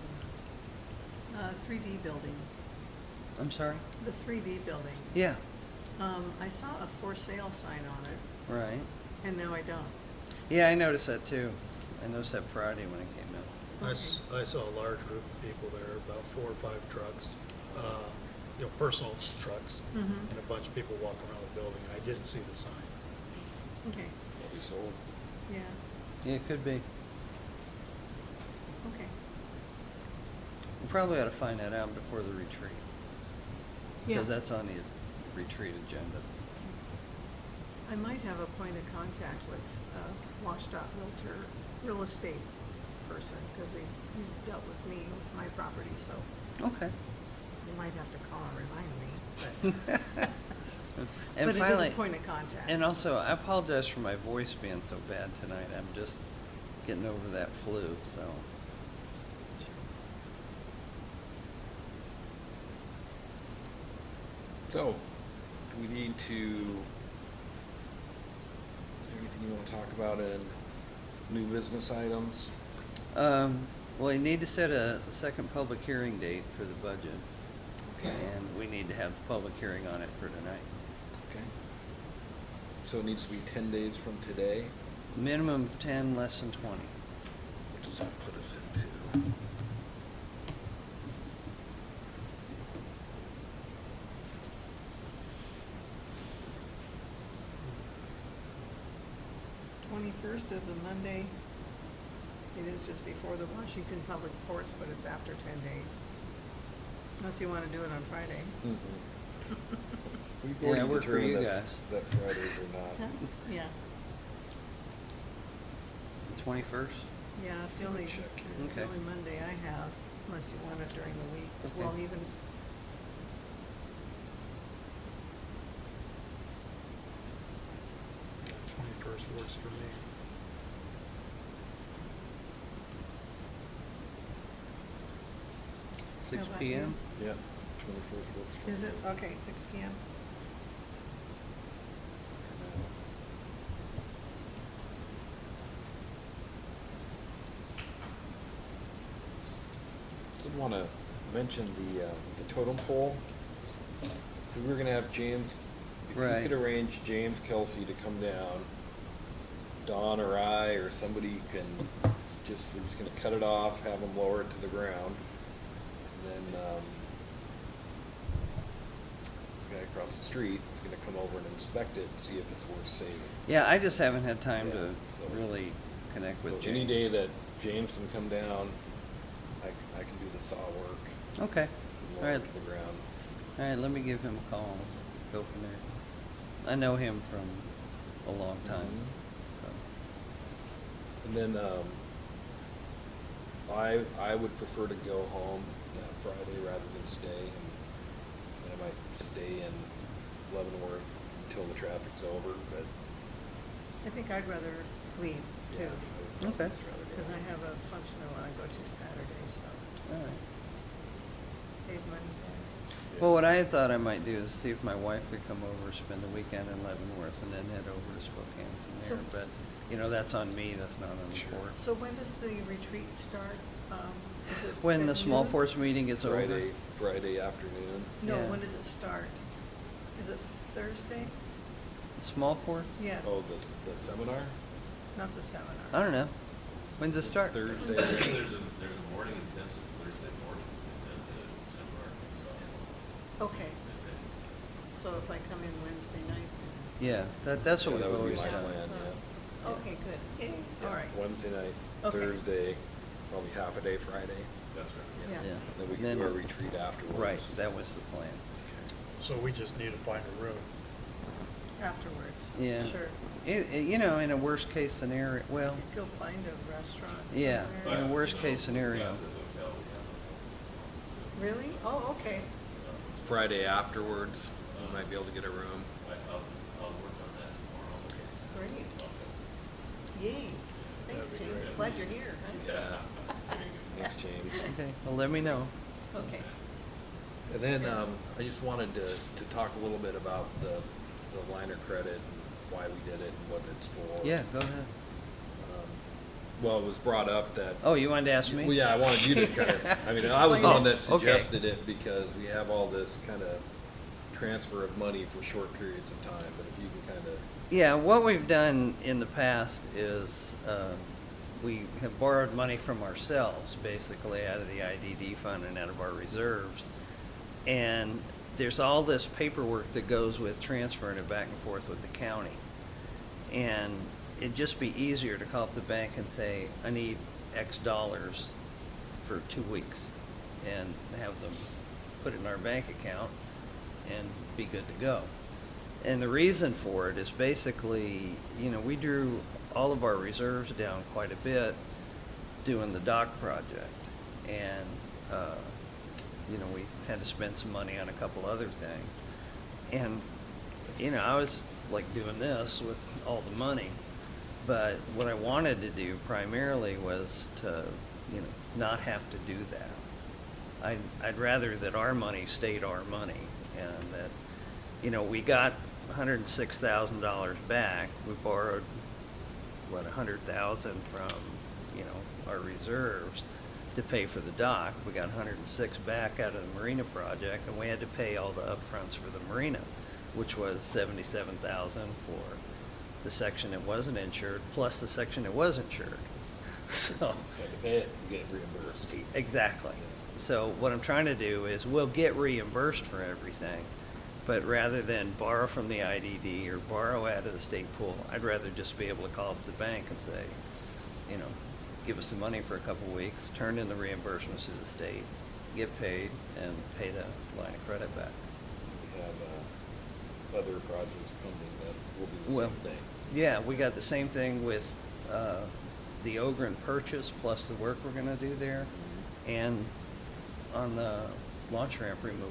3D building, I'm sorry? the 3D building. Yeah. I saw a for sale sign on it, Right. and now I don't. Yeah, I noticed that too. I noticed that Friday when it came out. I saw a large group of people there, about 4 or 5 trucks, personal trucks, Mhm. and a bunch of people walking around the building. I didn't see the sign. Okay, What we sold. yeah, Yeah, it could be. okay. We probably ought to find that out before the retreat. Yeah. Because that's on the retreat agenda. I might have a point of contact with Washtenaw Realtor, real estate person, because they dealt with me with my property, so Okay. you might have to call and remind me, but. And But it is finally, a point of contact. and also, I apologize for my voice being so bad tonight. I'm just getting over that flu, so. So, do we need to, is there anything you want to talk about in new business items? Well, you need to set a second public hearing date for the budget. Okay. And we need to have the public hearing on it for tonight. Okay. So it needs to be 10 days from today? Minimum of 10, less than 20. What does that put us into? First is a Monday. It is just before the Washington Public Ports, but it's after 10 days. Unless you want to do it on Friday. We've Yeah, already I work for you determined guys. that Fridays are not. Huh? Yeah, The 21st? yeah, it's the only, Check here. the Okay. only Monday I have, unless you want it during the week. Okay. Well, even, 21st works for me. Six How about PM? Yeah, 21st works for me. is it, okay, 6 PM? Did want to mention the totem pole. So we were going to have James, if you Right. could arrange James Kelsey to come down, Don or I or somebody can just, we're just going to cut it off, have them lower it to the ground. And then the guy across the street is going to come over and inspect it and see if it's worth saving. Yeah, I just haven't had time Yeah, to so- really connect with So James. any day that James can come down, I can do the saw work, Okay. and All lower right. it to the ground. All right, let me give him a call and go from there. I know him from a long time, Mhm. so. And then, I would prefer to go home that Friday rather than stay, and I might stay in Leavenworth until the traffic's over, but. I think I'd rather leave yeah, too, I would Okay. just rather go because I home. have a function I want to go to Saturday, so All right. save money there. Yeah. Well, what I had thought I might do is see if my wife could come over, spend the weekend in Leavenworth, and then head over to Spokane from So- there. But you know, that's on me, that's not on the Sure. board. So when does the retreat start? Is it When at the small noon? ports meeting gets over. Friday afternoon. No, Yeah. when does it start? Is it Thursday? Small port? Yeah, Oh, the seminar? not the seminar. I don't know. When's it It's start? Thursday. There's a morning intensive Thursday morning, and then the seminar comes off. Okay, so if I come in Wednesday night, Yeah, that's what Yeah, that we've would be always my done. plan, yeah. okay, good. Yay, Yeah, all right. Wednesday night, Okay. Thursday, probably half a day Friday. That's right. Yeah. Yeah. Then we can do our retreat afterwards. Right, that was the plan. So we just need to find a room. Afterwards. Yeah. Sure. You know, in a worst case scenario, well, Go find a restaurant yeah, somewhere. in a worst You know, case scenario. we got the hotel, we have the Really? Oh, okay. Friday afterwards, we might be able to get a room. I'll work on that tomorrow. Great. Yay. Thanks, That'd be James. great. Glad you're here. Yeah. Thanks, James. Okay, well, let me know. Okay. And then, I just wanted to talk a little bit about the liner credit, and why we did it and what it's for. Yeah, go ahead. Well, it was brought up that. Oh, you wanted to ask me? Well, yeah, I wanted you to kind of, I mean, I was the Explain. one that Oh, okay. suggested it because we have all this kind of transfer of money for short periods of time, but if you can kind of. Yeah, what we've done in the past is, we have borrowed money from ourselves, basically out of the IDD fund and out of our reserves. And there's all this paperwork that goes with transferring it back and forth with the county. And it'd just be easier to call up the bank and say, I need X dollars for 2 weeks, and have them put it in our bank account and be good to go. And the reason for it is basically, you know, we drew all of our reserves down quite a bit doing the dock project. And, you know, we had to spend some money on a couple other things. And, you know, I was like doing this with all the money. But what I wanted to do primarily was to, you know, not have to do that. I'd rather that our money stayed our money, and that, you know, we got $106,000 back. We borrowed, what, $100,000 from, you know, our reserves to pay for the dock. We got 106 back out of the marina project, and we had to pay all the upfronts for the marina, which was $77,000 for the section that wasn't insured, plus the section that was insured. So. So to pay it, you get reimbursed. Exactly. So what I'm trying to do is we'll get reimbursed for everything, but rather than borrow from the IDD or borrow out of the state pool, I'd rather just be able to call up the bank and say, you know, give us the money for a couple of weeks, turn in the reimbursements to the state, get paid, and pay the line of credit back. We have other projects pending that will be the Well, same thing. yeah, we got the same thing with the Ogren purchase plus the work we're gonna do there, and on the launch ramp removal.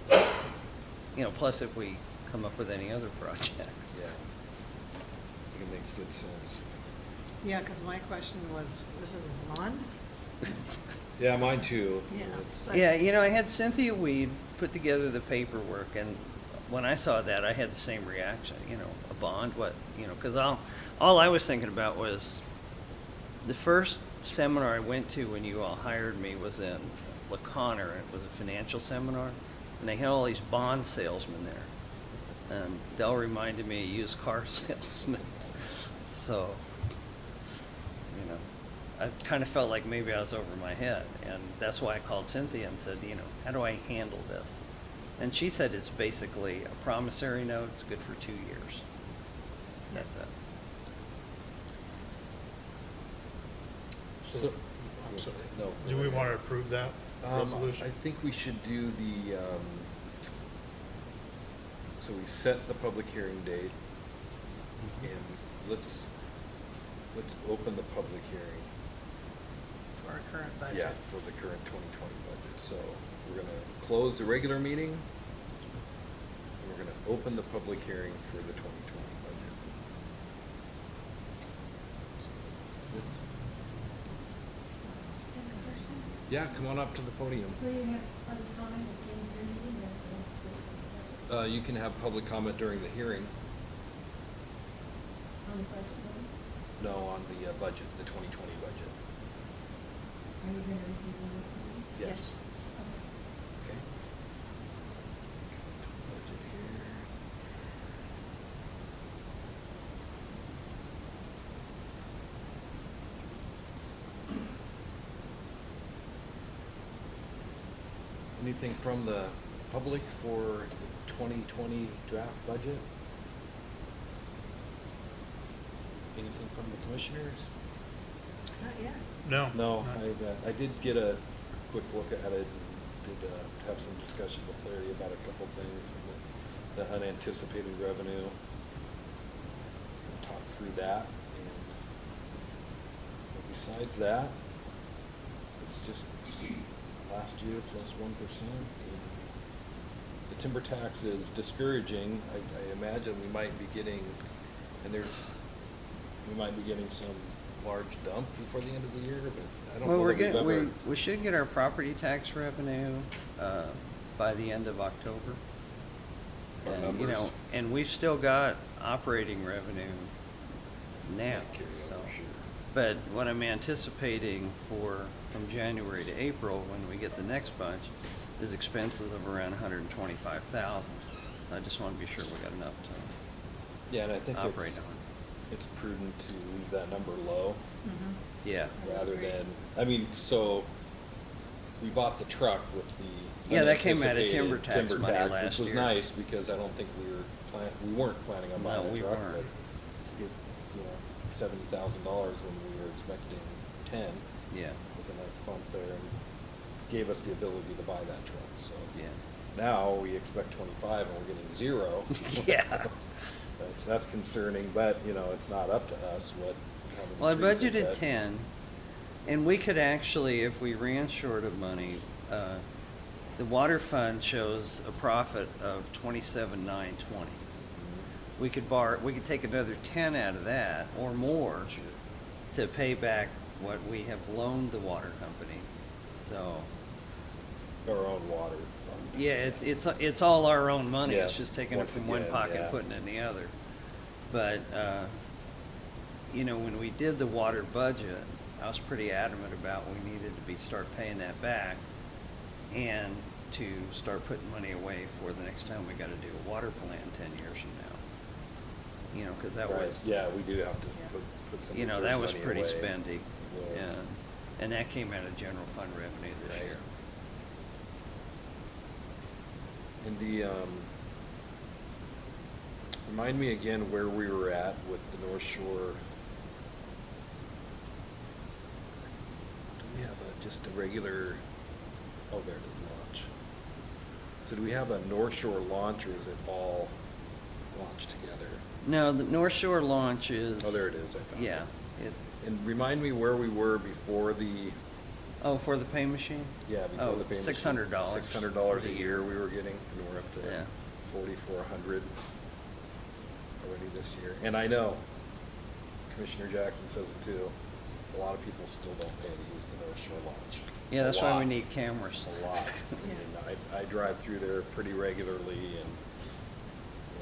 You know, plus if we come up with any other projects. Yeah. I think it makes good sense. Yeah, because my question was, this is a bond? Yeah, mine too. Yeah. It's- Yeah, you know, I had Cynthia Weed put together the paperwork, and when I saw that, I had the same reaction, you know, a bond, what, you know, because all I was thinking about was, the first seminar I went to when you all hired me was in LaConner, and it was a financial seminar, and they had all these bond salesmen there. And Del reminded me of used car salesmen. So, you know, I kind of felt like maybe I was over my head, and that's why I called Cynthia and said, you know, how do I handle this? And she said it's basically a promissory note, it's good for 2 years. That's it. So, I'm sorry. No. Do we want to approve that resolution? I think we should do the, so we set the public hearing date, and let's open the public hearing. For our current budget. Yeah, for the current 2020 budget. So we're gonna close the regular meeting, and we're gonna open the public hearing for the 2020 budget. Yeah, come on up to the podium. So you have public comment at the end of your meeting, You can have public comment during the hearing. on the sergeant building? No, on the budget, the 2020 budget. Are you gonna review this one? Yes. Okay. Okay. Budget here. Anything from the public for the 2020 draft budget? Anything from the commissioners? Not yet. No. No, not- I did get a quick look at it and did have some discussion with Larry about a couple things, the unanticipated revenue. Talk through that, and but besides that, it's just last year plus 1%. The timber tax is discouraging. I imagine we might be getting, we might be getting some large dump before the end of the year, but I don't Well, know we're that we've getting, ever. we should get our property tax revenue, by the end of October. Our And, you know, numbers. and we've still got operating revenue now, Carry so. over, sure. But what I'm anticipating from January to April, when we get the next bunch, is expenses of around 125,000. I just wanna be sure we got enough to Yeah, and I think operate on. it's prudent to leave that number low Yeah. rather than, I mean, so we bought the truck with the Yeah, that came out of unanticipated timber tax money last which was year. nice because I don't think we weren't planning on buying No, a we truck, weren't. but to get, $70,000 when we were expecting 10 Yeah, with a nice bump there and gave us the ability to buy that truck, so. yeah. Now we expect 25 and we're getting 0. Yeah. That's concerning, but, it's not up to us what, how many Well, I trees they budgeted cut. 10, and we could actually, if we ran short of money, the water fund shows a profit of 27,920. We could take another 10 out of that or more Sure. to pay back what we have loaned the water company. So, Our own water fund. yeah, it's all our own money. Yeah, It's just taking it once from one again, pocket yeah. and putting it in the other. But, when we did the water budget, I was pretty adamant about we needed to start paying that back and to start putting money away for the next time we gotta do a water plan 10 years from now. Cause that Right, was. yeah, we do have to Yeah. put some That reserve was money pretty away. spendy. It was. And that came out of general fund revenue this Right. year. And remind me again where we were at with the North Shore. Do we have just a regular, oh, there it is, launch. So do we have a North Shore launch or is it all launched together? No, the North Shore launch is. Oh, there it is, I found it. Yeah. And remind me where we were before the, For the pay machine? yeah, before the payment. $600. $600 a year we were getting, and we're up to Yeah. 4,400 already this year. And I know Commissioner Jackson says it too, a lot of people still don't pay to use the North Shore launch. Yeah, A that's why we lot. need cameras. A lot. I mean, I drive through there pretty regularly and,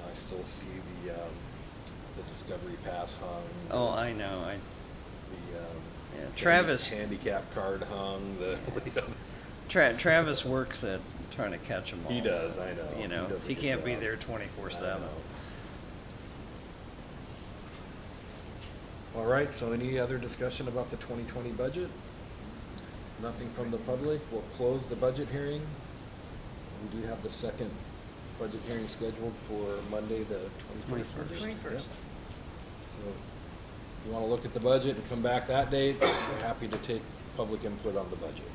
I still see the Discovery Pass hung. Oh, I know. The, Yeah, Travis- handicap card hung, Travis works at trying to catch them all. He does, I know. He does a He good can't be job. there I 24/7. know. All right, so any other discussion about the 2020 budget? Nothing from the public. We'll close the budget hearing. We do have the second budget hearing scheduled for Monday, the 21st. 21st. So you want to look at the budget and come back that date, we're happy to take public input on the budget.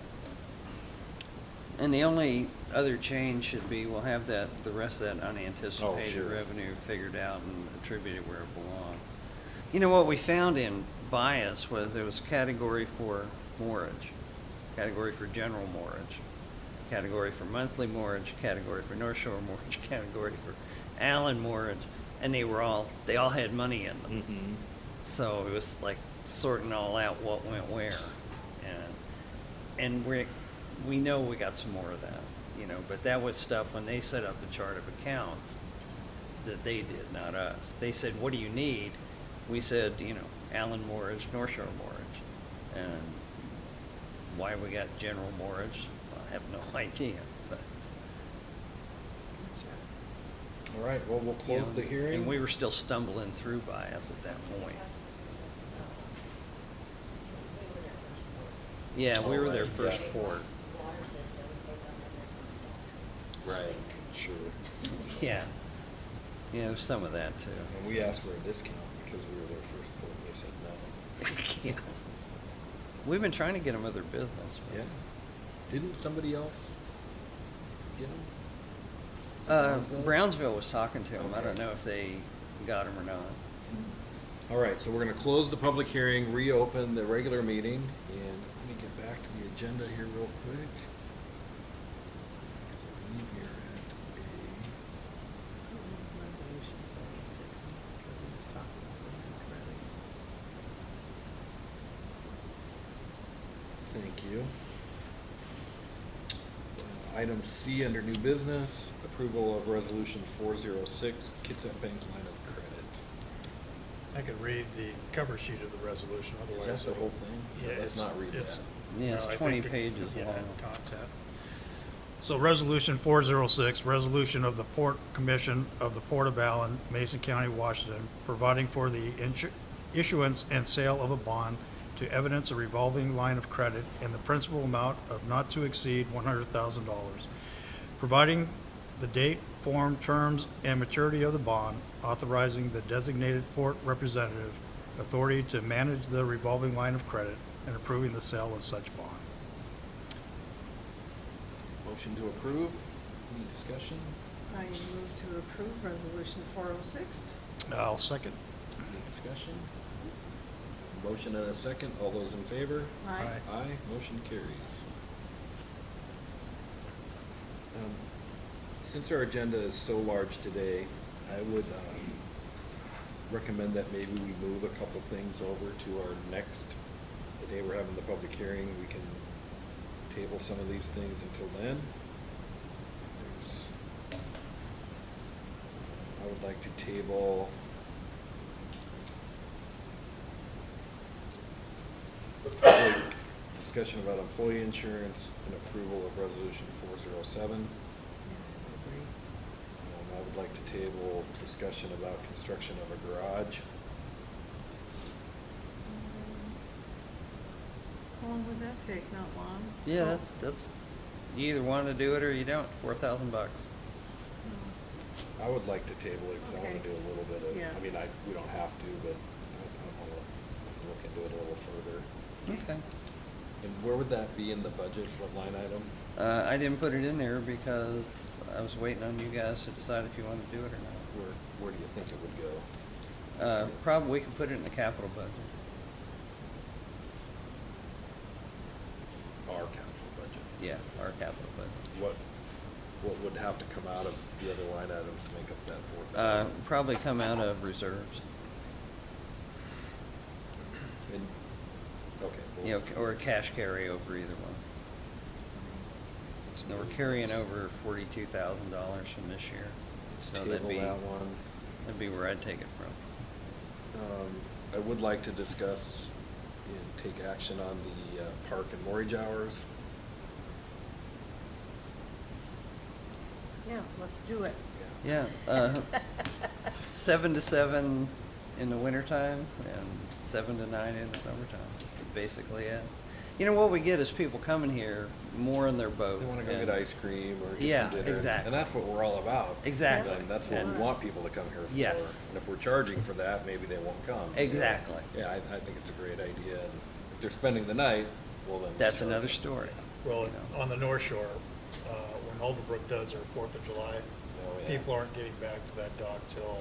And the only other change should be, we'll have the rest of that unanticipated sure. revenue figured out and attributed where it belongs. What we found in bias was there was category for moorage, category for general moorage, category for monthly moorage, category for North Shore moorage, category for Allyn moorage, and they all had money in them. Mm-hmm. So it was like sorting all out what went where. And we know we got some more of that, but that was stuff when they set up the chart of accounts that they did, not us. They said, what do you need? We said, Allyn moorage, North Shore moorage. And why we got general moorage, I have no idea, but. All right, well, we'll close the hearing. And we were still stumbling through bias at that point. Yeah, we were their first yeah. port. Water system, they got them Right, sure. Yeah. Yeah, there's some of that too. And we asked for a discount because we were their first port, and they said no. Yeah. We've been trying to get them other business. but- Yeah. Didn't somebody else get them? Brownsville was talking to them. I Okay. don't know if they got them or not. All right, so we're gonna close the public hearing, reopen the regular meeting, and let me get back to the agenda here real quick. Because I believe we're at Resolution 406, because we just talked about the credit. Thank you. Item C under new business, approval of resolution 406, Kitsap Bank line of credit. I could read the cover sheet of the resolution, Is otherwise. that the whole thing? Yeah, Let's not read that. Yeah, it's I 20 think pages yeah, long. content. So resolution 406, resolution of the Port Commission of the Port of Allyn, Mason County, Washington, providing for the issuance and sale of a bond to evidence a revolving line of credit in the principal amount of not to exceed $100,000, providing the date, form, terms, and maturity of the bond, authorizing the designated port representative authority to manage the revolving line of credit, and approving the sale of such bond. Motion to approve, any discussion? I move to approve resolution 406. I'll second. Any discussion? Motion and a second, all those in favor? Aye. Aye, motion carries. Since our agenda is so large today, I would recommend that maybe we move a couple things over to our next, the day we're having the public hearing, we can table some of these things until then. There's, I would like to table discussion about employee insurance and approval of resolution 407. I would like to table discussion about construction of a garage. How long would that take? Not long? Yeah, that's, you either want to do it or you don't, $4,000. I would like to table it because I want Okay. to do a little bit of, Yeah. I mean, we don't have to, but I want to look into it a little further. Okay. And where would that be in the budget? What line item? I didn't put it in there because I was waiting on you guys to decide if you want to do it or not. Where do you think it would go? Probably we could put it in the capital budget. Our capital budget. Yeah, our capital budget. What would have to come out of the other line items to make up that 4,000? Probably come out of reserves. And, okay. well, You know, or a cash carryover, either one. let's No, we're move carrying this. over $42,000 from this year. Let's So table that'd be, that one. that'd be where I'd take it from. I would like to discuss and take action on the park and mortgage hours. Yeah, let's do it. Yeah, 7 to 7 in the wintertime and 7 to 9 in the summertime, basically, yeah. You know, what we get is people coming here more in their boat. They want to go and- get ice cream or get Yeah, some dinner. exactly. And that's what we're all about. Exactly. And that's what we And- want people to come here for. Yes. And if we're charging for that, maybe they won't come. So, Exactly. yeah, I think it's a great idea. And if they're spending the night, well then. That's let's another charge. story. Well, You know. on the North Shore, when Alderbrook does their 4th of July, Oh, yeah. people aren't getting back to that dock till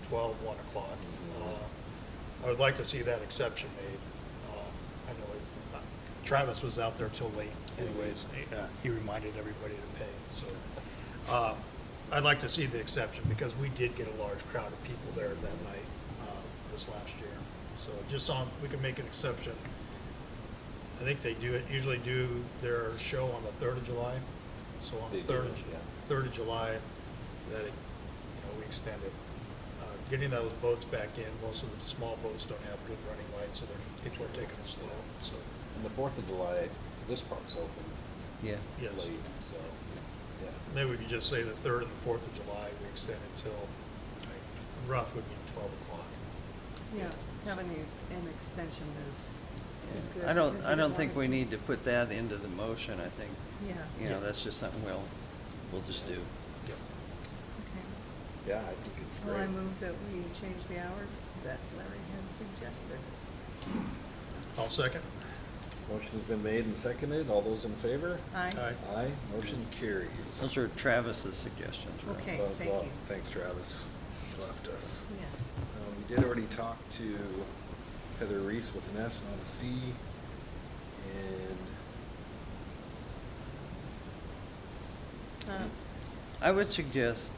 12, 1 o'clock. Mhm. I would like to see that exception made. I know Travis was out there till late anyways. He reminded everybody to pay, so. I'd like to see the exception because we did get a large crowd of people there that night, this last year. So just we can make an exception. I think they usually do their show on the 3rd of July. So on They the do, 3rd yeah. of July, that, we extended. getting those boats back in, most of the small boats don't have good running lights, so people are taking it slow, so, And the 4th of July, this park's open Yeah. yes. late, so, yeah. Maybe we could just say the 3rd and the 4th of July, we extend it till, rough would be 12 o'clock. Yeah, having an extension is good. I don't, because I you don't think want we it to- need to put that into the motion. I think, Yeah, you know, Yeah. that's just something we'll just do. Yep. okay. Yeah, I think it's Well, great. I move that we change the hours that Larry had suggested. I'll second. Motion's been made and seconded. All those in favor? Aye. Aye. Aye, motion carries. Those are Travis's suggestions, right? Okay. Well, thank well, you. Thanks, Travis. He left us. Yeah. We did already talk to Heather Reese with an S, not a C. And I would suggest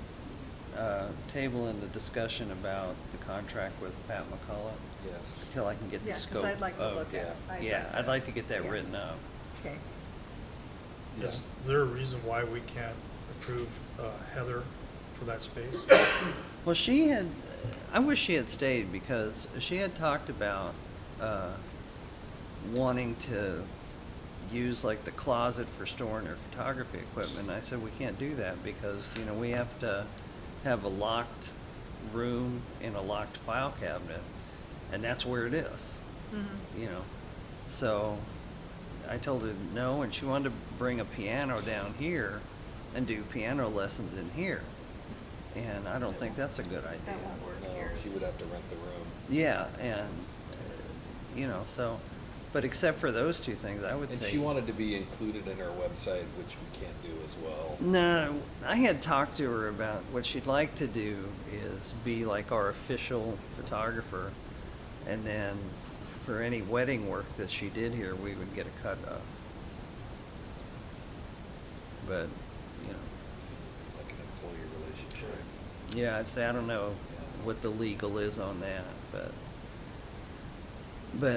tabling the discussion about the contract with Pat McCullough yes, until I can get the Yeah, scope. because I'd like to of- look at. Yeah, I'd like to get that yeah. written up. Okay. yeah. Is there a reason why we can't approve Heather for that space? Well, I wish she had stayed because she had talked about wanting to use like the closet for storing her photography equipment. And I said, we can't do that because, you know, we have to have a locked room and a locked file cabinet, and that's where it is, you know. So I told her no, and she wanted to bring a piano down here and do piano lessons in here. And I don't think that's a good idea. That won't work No, here. she would have to rent the room. Yeah, and, you know, so, but except for those two things, I would And say. she wanted to be included in our website, which we can't do as well. No, I had talked to her about what she'd like to do is be like our official photographer. And then for any wedding work that she did here, we would get a cut of. But, you know, Like an employee relationship. yeah, I don't know what the legal is on that, but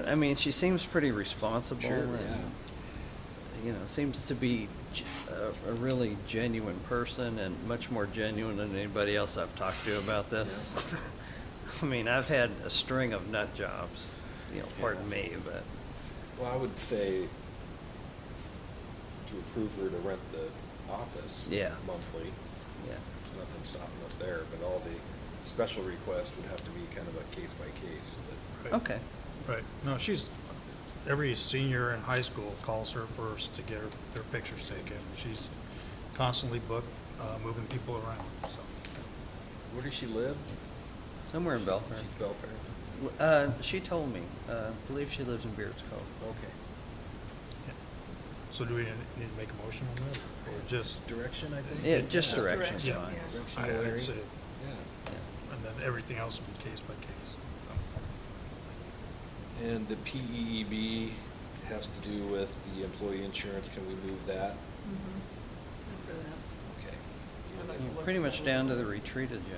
I mean, she seems pretty responsible Sure, and, yeah. you know, seems to be a really genuine person and much more genuine than anybody else I've talked to about this. I mean, I've had a string of nut jobs, you know, pardon Yeah. me, but, Well, I would say to approve her to rent the office Yeah. monthly. yeah. There's nothing stopping us there, but all the special requests would have to be kind of a case by case. But Right. Okay, Right. No, every senior in high school calls her first to get their pictures taken. She's constantly booked, moving people around, so. where does she live? somewhere in Belfair. She's Belfair. She told me, I believe she lives in Beards Cove. Okay. Yeah. So do we need to make a motion on that, or just? Direction, I think? Yeah, just Yeah. direction's Yeah. fine. Direction, I'd Larry? say, Yeah. Yeah. and then everything else would be case by case. And the PEEB has to do with the employee insurance. Can we move that? For that. Okay. I'd like And to look Pretty at much that down to one. the retreat agenda.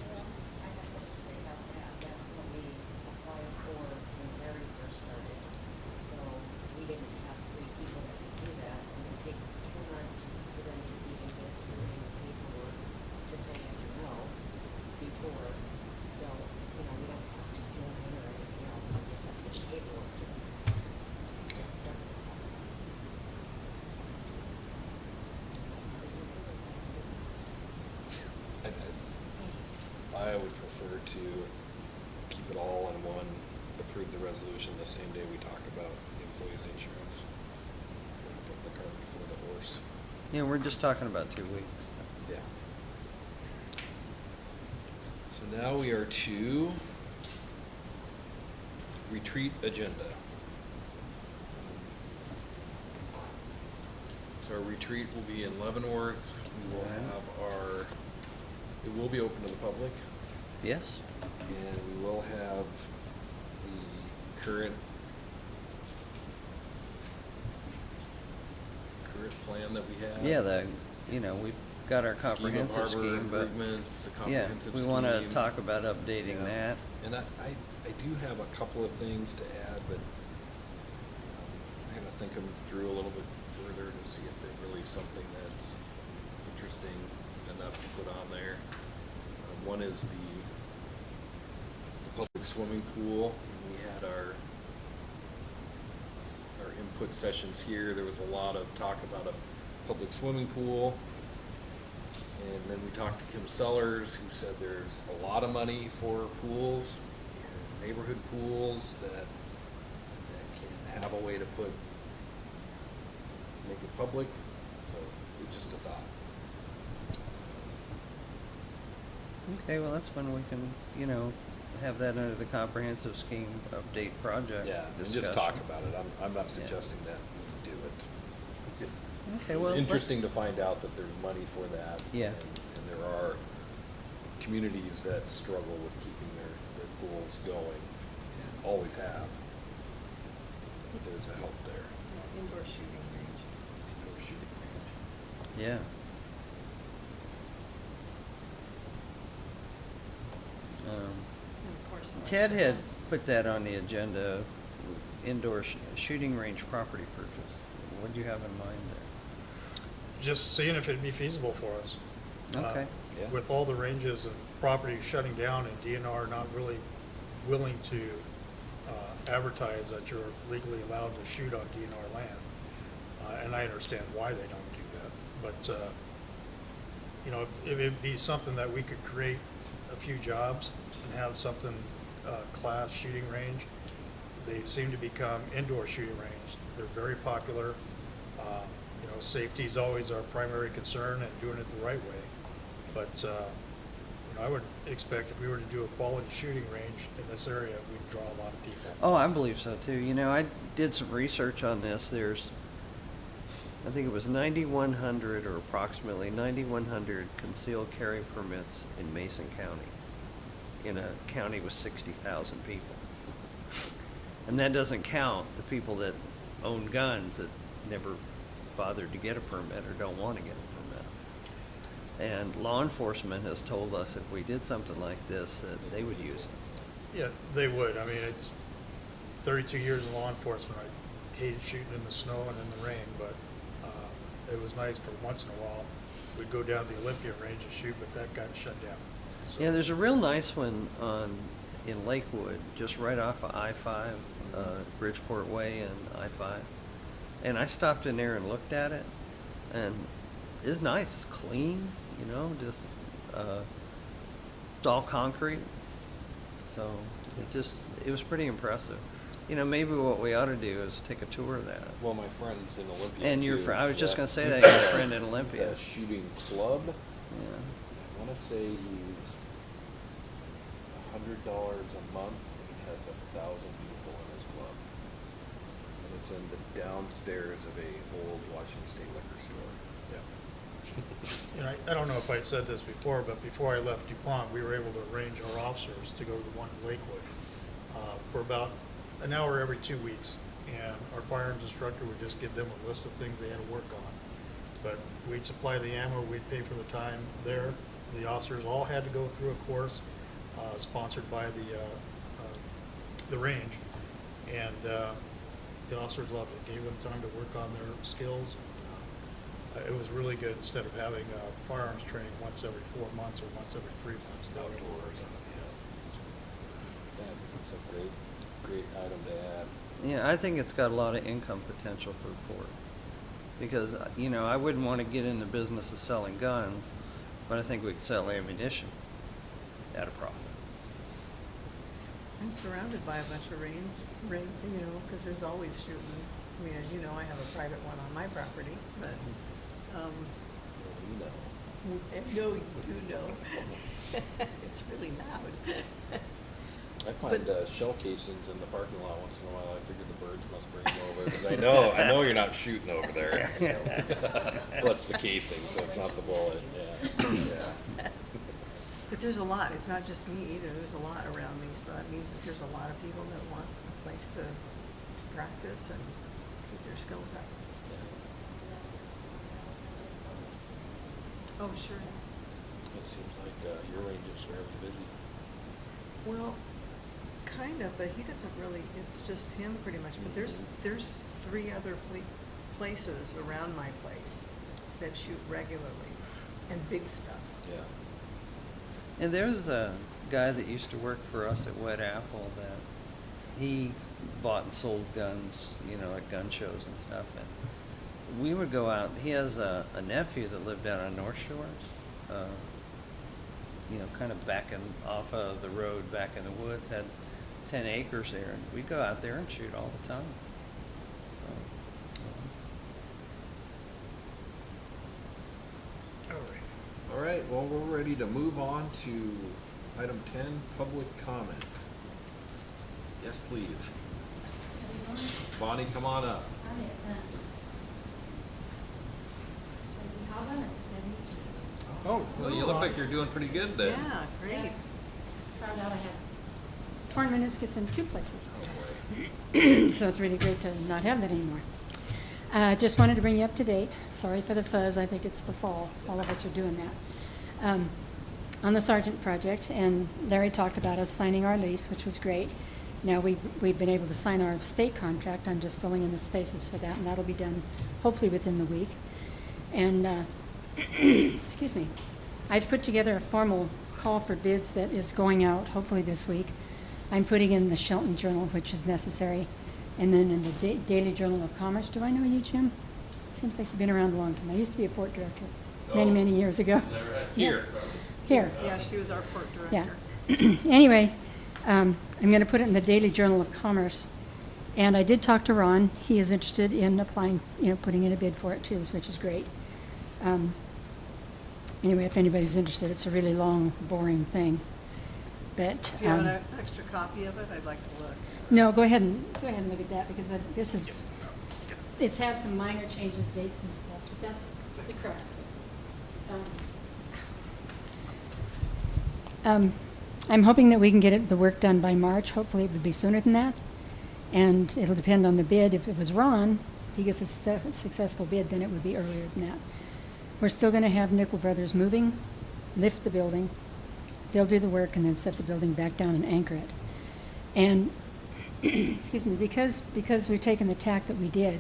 Well, I have something to say about that. That's when we applied for when Larry first started. So we didn't have 3 people that could do that. And it takes 2 months for them to even get through any paperwork to say yes or no before they'll, you know, we don't have to join in or anything else. We just have to get the paperwork to them. Just start the process. I would prefer to keep it all in one, approve the resolution the same day we talk about the employee's insurance. Put the cart before the horse. Yeah, we're just talking about 2 weeks. Yeah. So now we are to retreat agenda. So our retreat will be in Leavenworth. We will have it will be open to the public, Yes? and we will have the current plan that we have. Yeah, you know, we've got our Scheme of comprehensive harbor scheme, but, improvements, the yeah, comprehensive we scheme. want to talk about updating Yeah. that. And I do have a couple of things to add, but I'm gonna think them through a little bit further to see if they're really something that's interesting enough to put on there. One is the public swimming pool, and we had our input sessions here. There was a lot of talk about a public swimming pool. And then we talked to Kim Sellers, who said there's a lot of money for pools, and neighborhood pools that can have a way to make it public. So it's just a thought. Okay, well, that's when we can, you know, have that under the comprehensive scheme update project Yeah, and just discussion. talk about it. I'm not suggesting that we do it. Just, Okay, well, it's interesting to find out that there's money for that. Yeah. And there are communities that struggle with keeping their pools going, and always have. But there's a help there. Yeah, indoor shooting range. Indoor shooting range. Yeah. And of course. Ted had put that on the agenda, indoor shooting range property purchase. What do you have in mind Just seeing if it'd be feasible for us. there? Okay. Yeah. With all the ranges and properties shutting down and DNR not really willing to advertise that you're legally allowed to shoot on DNR land, and I understand why they don't do that, but you know, if it'd be something that we could create a few jobs and have something class shooting range. They seem to become indoor shooting range. They're very popular. You know, safety is always our primary concern and doing it the right way. But you know, I would expect if we were to do a quality shooting range in this area, we'd draw a lot of people. Oh, I believe so too. You know, I did some research on this. There's, I think it was 9,100 or approximately 9,100 concealed carry permits in Mason County, in a county with 60,000 people. And that doesn't count the people that own guns that never bothered to get a permit or don't want to get a permit. And law enforcement has told us if we did something like this, that they would use it. Yeah, they would. I mean, it's 32 years in law enforcement. I hated shooting in the snow and in the rain, but it was nice for once in a while. We'd go down to the Olympia range and shoot, but that got shut down. So, Yeah, there's a real nice one in Lakewood, just right off of I-5, Bridgeport Way and I-5. And I stopped in there and looked at it, and it's nice. It's clean, you know, just it's all concrete. So it was pretty impressive. You know, maybe what we ought to do is take a tour of that. Well, my friend's in Olympia. And your too. friend, I was just Yeah. going to say that, your friend in Olympia. He's a shooting club. Yeah. I want to say he's $100 a month, and he has 1,000 people in his club. And it's in the downstairs of a old Washington State liquor store. yeah. And I don't know if I said this before, but before I left DuPont, we were able to arrange our officers to go to the one in Lakewood for about an hour every 2 weeks. And our firearms instructor would just give them a list of things they had to work on. But we'd supply the ammo, we'd pay for the time there. The officers all had to go through a course sponsored by the range. And the officers loved it, gave them time to work on their skills. It was really good instead of having firearms training once every 4 months or once every 3 months. They were able to work Outdoors. on it. Yeah, it's a great item to add. Yeah, I think it's got a lot of income potential for the port. Because, you know, I wouldn't want to get in the business of selling guns, but I think we could sell ammunition at a profit. I'm surrounded by a bunch of range, you know, because there's always shooting. I mean, as you know, I have a private one on my property, but, You know. I know you do know. It's really loud. I find shell casings in the parking lot once in a while. I figure the birds must bring them over, because I know you're not shooting over there. Well, it's the casing, so it's not the bullet, yeah. But there's a lot. It's not just me either. There's a lot around me, so that means that there's a lot of people that want a place to practice and keep their skills up. Oh, sure. It seems like your range is fairly busy. Well, kind of, but he doesn't really, it's just him pretty much. But there's 3 other places around my place that shoot regularly and big stuff. Yeah. And there's guy that used to work for us at Wet Apple that he bought and sold guns, you know, at gun shows and stuff. And we would go out. He has a nephew that lived out on North Shore, you know, kind of backing off of the road back in the woods, had 10 acres there. And we'd go out there and shoot all the time. All right. All right, well, we're ready to move on to item 10, public comment. Yes, please. Bonnie, come on up. Oh, well, you look like you're doing pretty good then. Yeah, great. Found out I had torn meniscus in 2 places. Oh, boy. So it's really great to not have that anymore. Just wanted to bring you up to date. Sorry for the fuzz. I think it's the fall. All of us are doing that. On the Sargent project, and Larry talked about us signing our lease, which was great. Now we've been able to sign our state contract. I'm just filling in the spaces for that, and that'll be done hopefully within the week. And excuse me, I've put together a formal call for bids that is going out hopefully this week. I'm putting in the Shelton Journal, which is necessary, and then in the Daily Journal of Commerce. Do I know you, Jim? Seems like you've been around a long time. I used to be a port director many, many years ago. Is that right? Here. Here. Yeah, she was our port Yeah. director. Anyway, I'm going to put it in the Daily Journal of Commerce. And I did talk to Ron. He is interested in applying, you know, putting in a bid for it too, which is great. Anyway, if anybody's interested, it's a really long, boring thing. But Do you have an extra copy of it? I'd like to look. no, go ahead and look at that, because this is, it's had some minor changes, dates and stuff, but that's the crux of it. I'm hoping that we can get the work done by March. Hopefully it would be sooner than that. And it'll depend on the bid. If it was Ron, if he gets a successful bid, then it would be earlier than that. We're still going to have Nickel Brothers moving, lift the building. They'll do the work and then set the building back down and anchor it. And excuse me, because we've taken the tack that we did,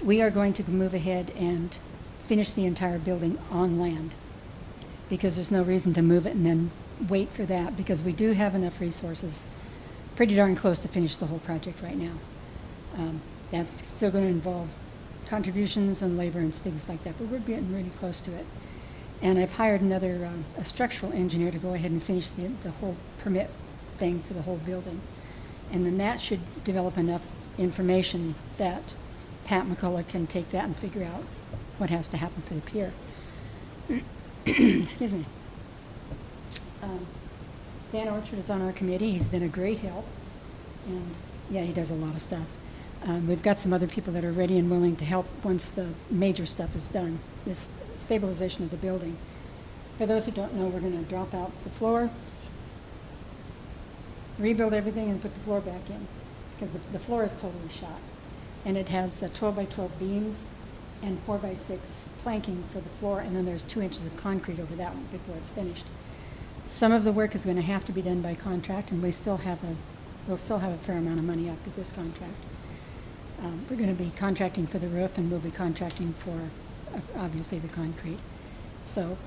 we are going to move ahead and finish the entire building on land, because there's no reason to move it and then wait for that, because we do have enough resources pretty darn close to finish the whole project right now. That's still going to involve contributions and labor and things like that, but we're getting really close to it. And I've hired another a structural engineer to go ahead and finish the whole permit thing for the whole building. And then that should develop enough information that Pat McCullough can take that and figure out what has to happen for the pier. Excuse me. Dan Orchard is on our committee. He's been a great help. And yeah, he does a lot of stuff. We've got some other people that are ready and willing to help once the major stuff is done, this stabilization of the building. For those who don't know, we're going to drop out the floor, rebuild everything, and put the floor back in, because the floor is totally shot. And it has 12 by 12 beams and 4 by 6 planking for the floor, and then there's 2 inches of concrete over that one before it's finished. Some of the work is going to have to be done by contract, and we'll still have a fair amount of money after this contract. We're going to be contracting for the roof, and we'll be contracting for, obviously, the concrete. So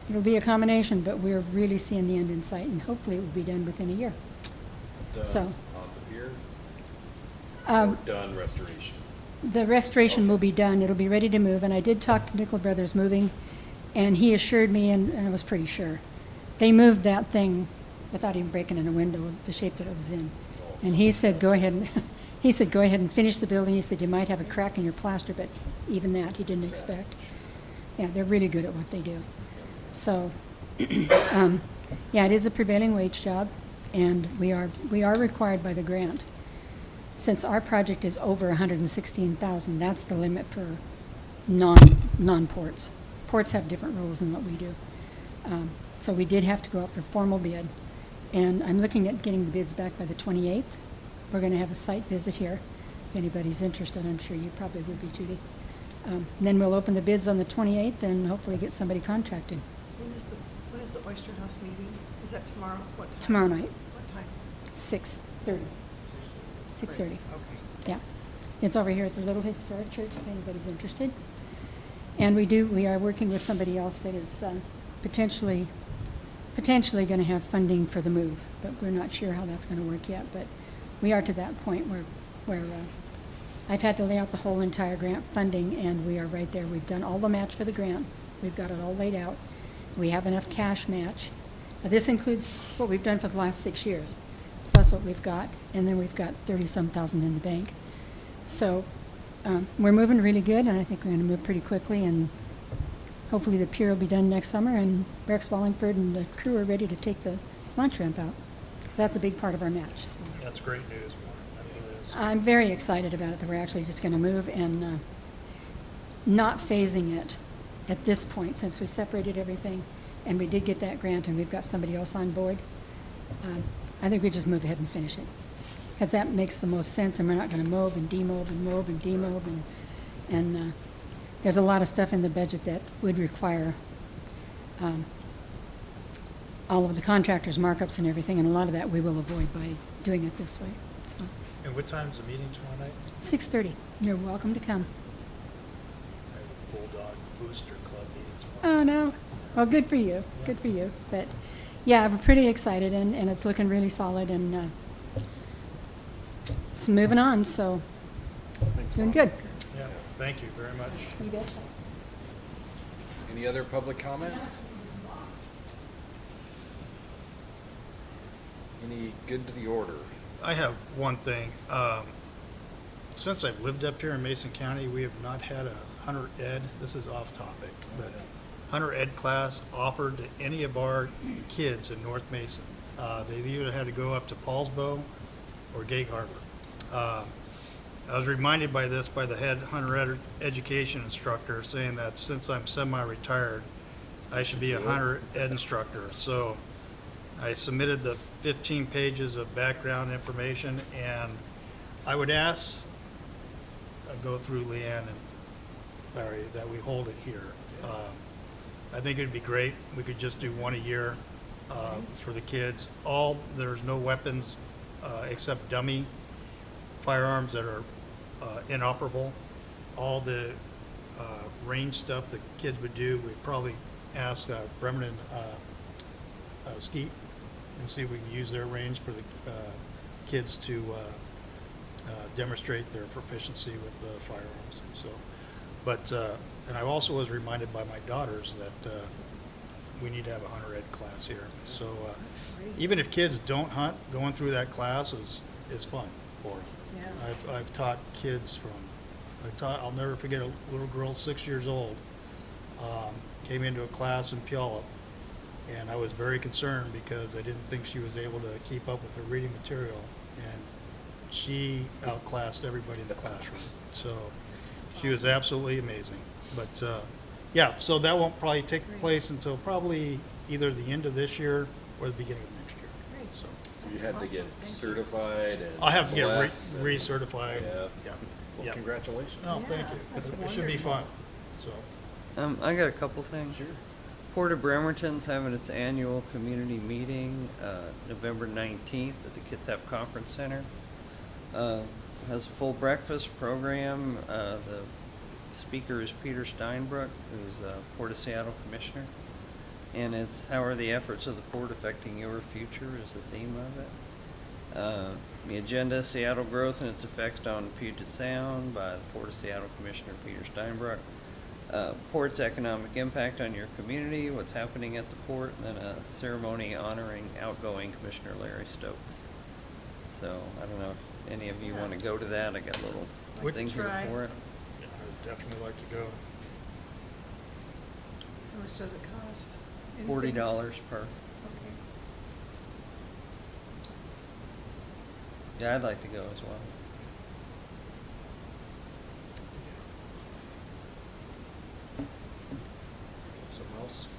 it'll be a combination, but we're really seeing the end in sight, and hopefully it will be done within a year. Done So, on the pier? Or done restoration? the restoration will be done. It'll be ready to move, and I did talk to Nickel Brothers Moving, and he assured me, and I was pretty sure, they moved that thing without even breaking in a window, the shape that it was in. And he said, go ahead and he said, go ahead and finish the building. He said, you might have a crack in your plaster, but even that he didn't expect. Yeah, they're really good at what they do. So, yeah, it is a prevailing wage job, and we are required by the grant. Since our project is over 116,000, that's the limit for non-ports. Ports have different rules than what we do. So we did have to go out for formal bid, and I'm looking at getting the bids back by the 28th. We're going to have a site visit here. If anybody's interested, I'm sure you probably would be, Judy. And then we'll open the bids on the 28th and hopefully get somebody contracted. When is the Oyster House meeting? Is that tomorrow? What time? Tomorrow night, What time? 6:30. 6:30. Okay. Yeah. It's over here at the Little Historic Church if anybody's interested. And we are working with somebody else that is potentially potentially going to have funding for the move, but we're not sure how that's going to work yet. But we are to that point where I've had to lay out the whole entire grant funding, and we are right there. We've done all the match for the grant. We've got it all laid out. We have enough cash match. This includes what we've done for the last 6 years, plus what we've got, and then we've got 30-some thousand in the bank. So we're moving really good, and I think we're going to move pretty quickly, and hopefully the pier will be done next summer, and Rex Wallingford and the crew are ready to take the launch ramp out. So that's a big part of our match. So. That's great news, Warren. That really is. I'm very excited about it, that we're actually just going to move and not phasing it at this point, since we separated everything and we did get that grant and we've got somebody else on board. I think we just move ahead and finish it, because that makes the most sense, and we're not going to mob and demob and mob and demob, and there's a lot of stuff in the budget that would require all of the contractors' markups and everything, and a lot of that we will avoid by doing it this way. So, And what time's the meeting tomorrow night? 6:30. You're welcome to come. I have a Bulldog Booster Club meeting tomorrow. Oh, no. Well, good for you. Good for you. But, yeah, we're pretty excited, and it's looking really solid, and it's moving on, so Thanks, doing Bob. good. Yeah, thank you very much. You betcha. Any other public comment? Any good to the order? I have one thing. Since I've lived up here in Mason County, we have not had a hunter ed, this is off topic, but hunter ed class offered to any of our kids in North Mason. They either had to go up to Paulsbo or Gig Harbor. I was reminded by this by the head hunter ed education instructor, saying that since I'm semi-retired, I should be a hunter ed instructor. So I submitted the 15 pages of background information, and I would ask, go through Leanne and Larry, that we hold it here. I think it'd be great. We could just do one a year for the kids. There's no weapons except dummy firearms that are inoperable. All the range stuff the kids would do, we'd probably ask Bremen and Skeet and see if we can use their range for the kids to demonstrate their proficiency with the firearms. So, but and I also was reminded by my daughters that we need to have a hunter ed class here. So even if kids don't hunt, going through that class is fun for them. Yeah. I've taught kids I'll never forget a little girl, 6 years old, came into a class in Puyallup, and I was very concerned because I didn't think she was able to keep up with the reading material, and she outclassed everybody in the classroom. So she was absolutely amazing. But yeah, so that won't probably take place until probably either the end of this year or the beginning of next year. Great. So So you had to get certified and I'll have to get blessed and- recertified. Yeah. Yeah. Well, Yeah. congratulations. No, thank Yeah, you. that's It should be fun. wonderful. So I got a couple things. Sure. Port of Bremerton's having its annual community meeting, November 19th at the Kitsap Conference Center. Has a full breakfast program. The speaker is Peter Steinbruck, who's Port of Seattle Commissioner. And it's how are the efforts of the port affecting your future is the theme of it. The agenda, Seattle growth and its effects on Puget Sound by the Port of Seattle Commissioner Peter Steinbruck. Port's economic impact on your community, what's happening at the port, and then a ceremony honoring outgoing Commissioner Larry Stokes. So I don't know if any of you want to go to that. I got a little Would thing here try. for it. yeah, I would definitely like to go. How much does it cost? $40 per. Okay. Yeah, I'd like to go as well. Something else?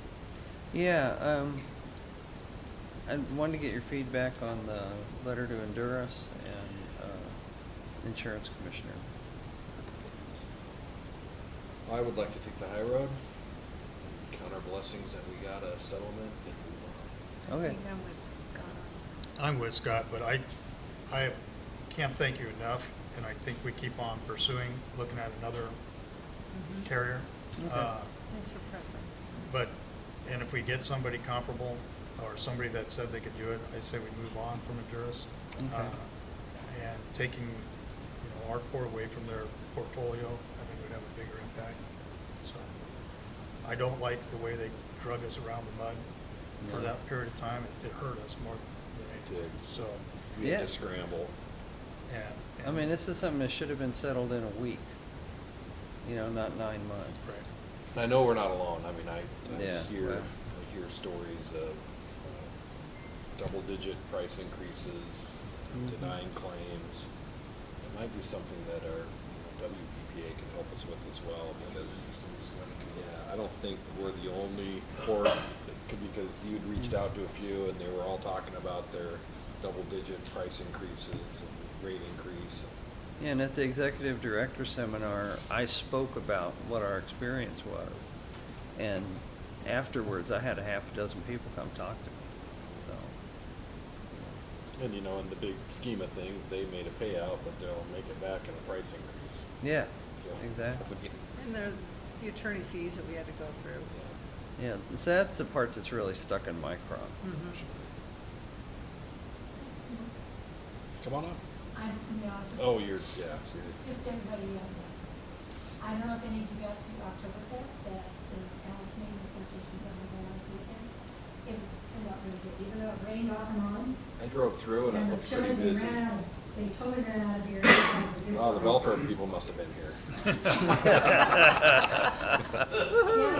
Yeah, I wanted to get your feedback on the letter to Honduras and insurance commissioner. I would like to take the high road, count our blessings that we got a settlement and move on. I Okay. think I'm with Scott on I'm with Scott, but I can't thank you enough, and I think we keep on pursuing, looking at another carrier. Okay. that. Thanks for pressing. But, and if we get somebody comparable, or somebody that said they could do it, I say we move on from Honduras. Okay. And taking, our port away from their portfolio, I think would have a bigger impact. So I don't like the way they drug us around the mud for No. that period of time. It hurt us more than anything. So, We had Yeah. to scramble. and. I mean, this is something that should have been settled in a week, not 9 months. Right. And I know we're not alone. I mean, I Yeah, hear, well. I hear stories of double-digit price increases, denying claims. It might be something that our WPPA can help us with as well, because, yeah, I don't think we're the only port, because you'd reached out to a few, and they were all talking about their double-digit price increases and rate increase. Yeah, and at the executive director seminar, I spoke about what our experience was. And afterwards, I had a half a dozen people come talk to me, so. And in the big scheme of things, they made a payout, but they'll make it back in a price increase. Yeah, So, exactly. And the attorney fees that we had to go through. Yeah, so that's the part that's really stuck in my craw. Come on up. Just, Oh, you're. just everybody, I don't know if any of you got to Oktoberfest that the Allyn Community Association put on last weekend. It turned out really good, even though it rained off and on. I drove through and it the looked pretty children busy. they totally ran out of beer. It was a good Oh, the sign. welfare people must have been here. Yeah,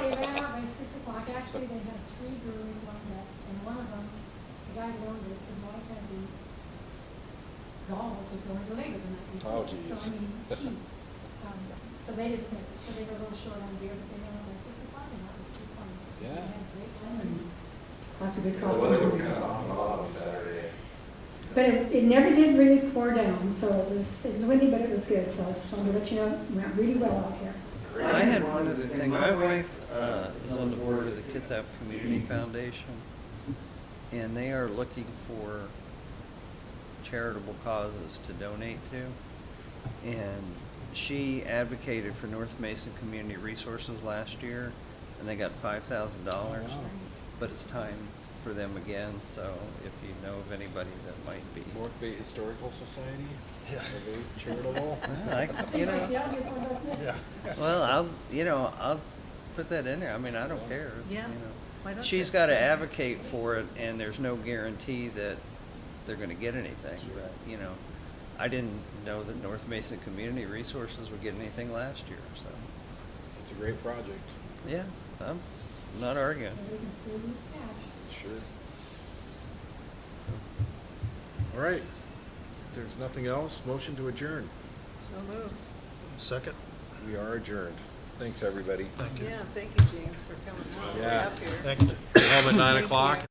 they ran out by 6 o'clock. Actually, they had 3 breweries lined up, and one of them, the guy who owned it, his wife had the gall to go into labor the night before. Oh, geez. So, I mean, geez. So they didn't, so they were a little short on beer, but they ran out by 6 o'clock, and that was just fine. Yeah. They had a great time. And lots of good The weather was kind customers. of off and on Saturday. But it never did really pour down, so it was windy, but it was good, so I just wanted to let you know, it went really well out here. I had one other thing. My wife is on the board of the Kids Have Community Foundation, and they are looking for charitable causes to donate to. And she advocated for North Mason Community Resources last year, and they got $5,000. But it's time for them again, so if you know of anybody that might be. North Bay Historical Society? Yeah. Are they charitable? Well, Seems like the obvious one, doesn't it? Yeah. Well, I'll put that in there. I mean, I don't care. Yeah. Why don't She's you? got to advocate for it, and there's no guarantee that they're going to get anything. But, I didn't know that North Mason Community Resources would get anything last year, so. It's a great project. Yeah, I'm not arguing. So we can still use cash. Sure. All right. If there's nothing else, motion to adjourn. So moved. Second? We are adjourned. Thanks, everybody. Thank you. Yeah, thank you, James, for coming all the way Yeah. up here. Thank you. Get home at 9 Thank o'clock. you.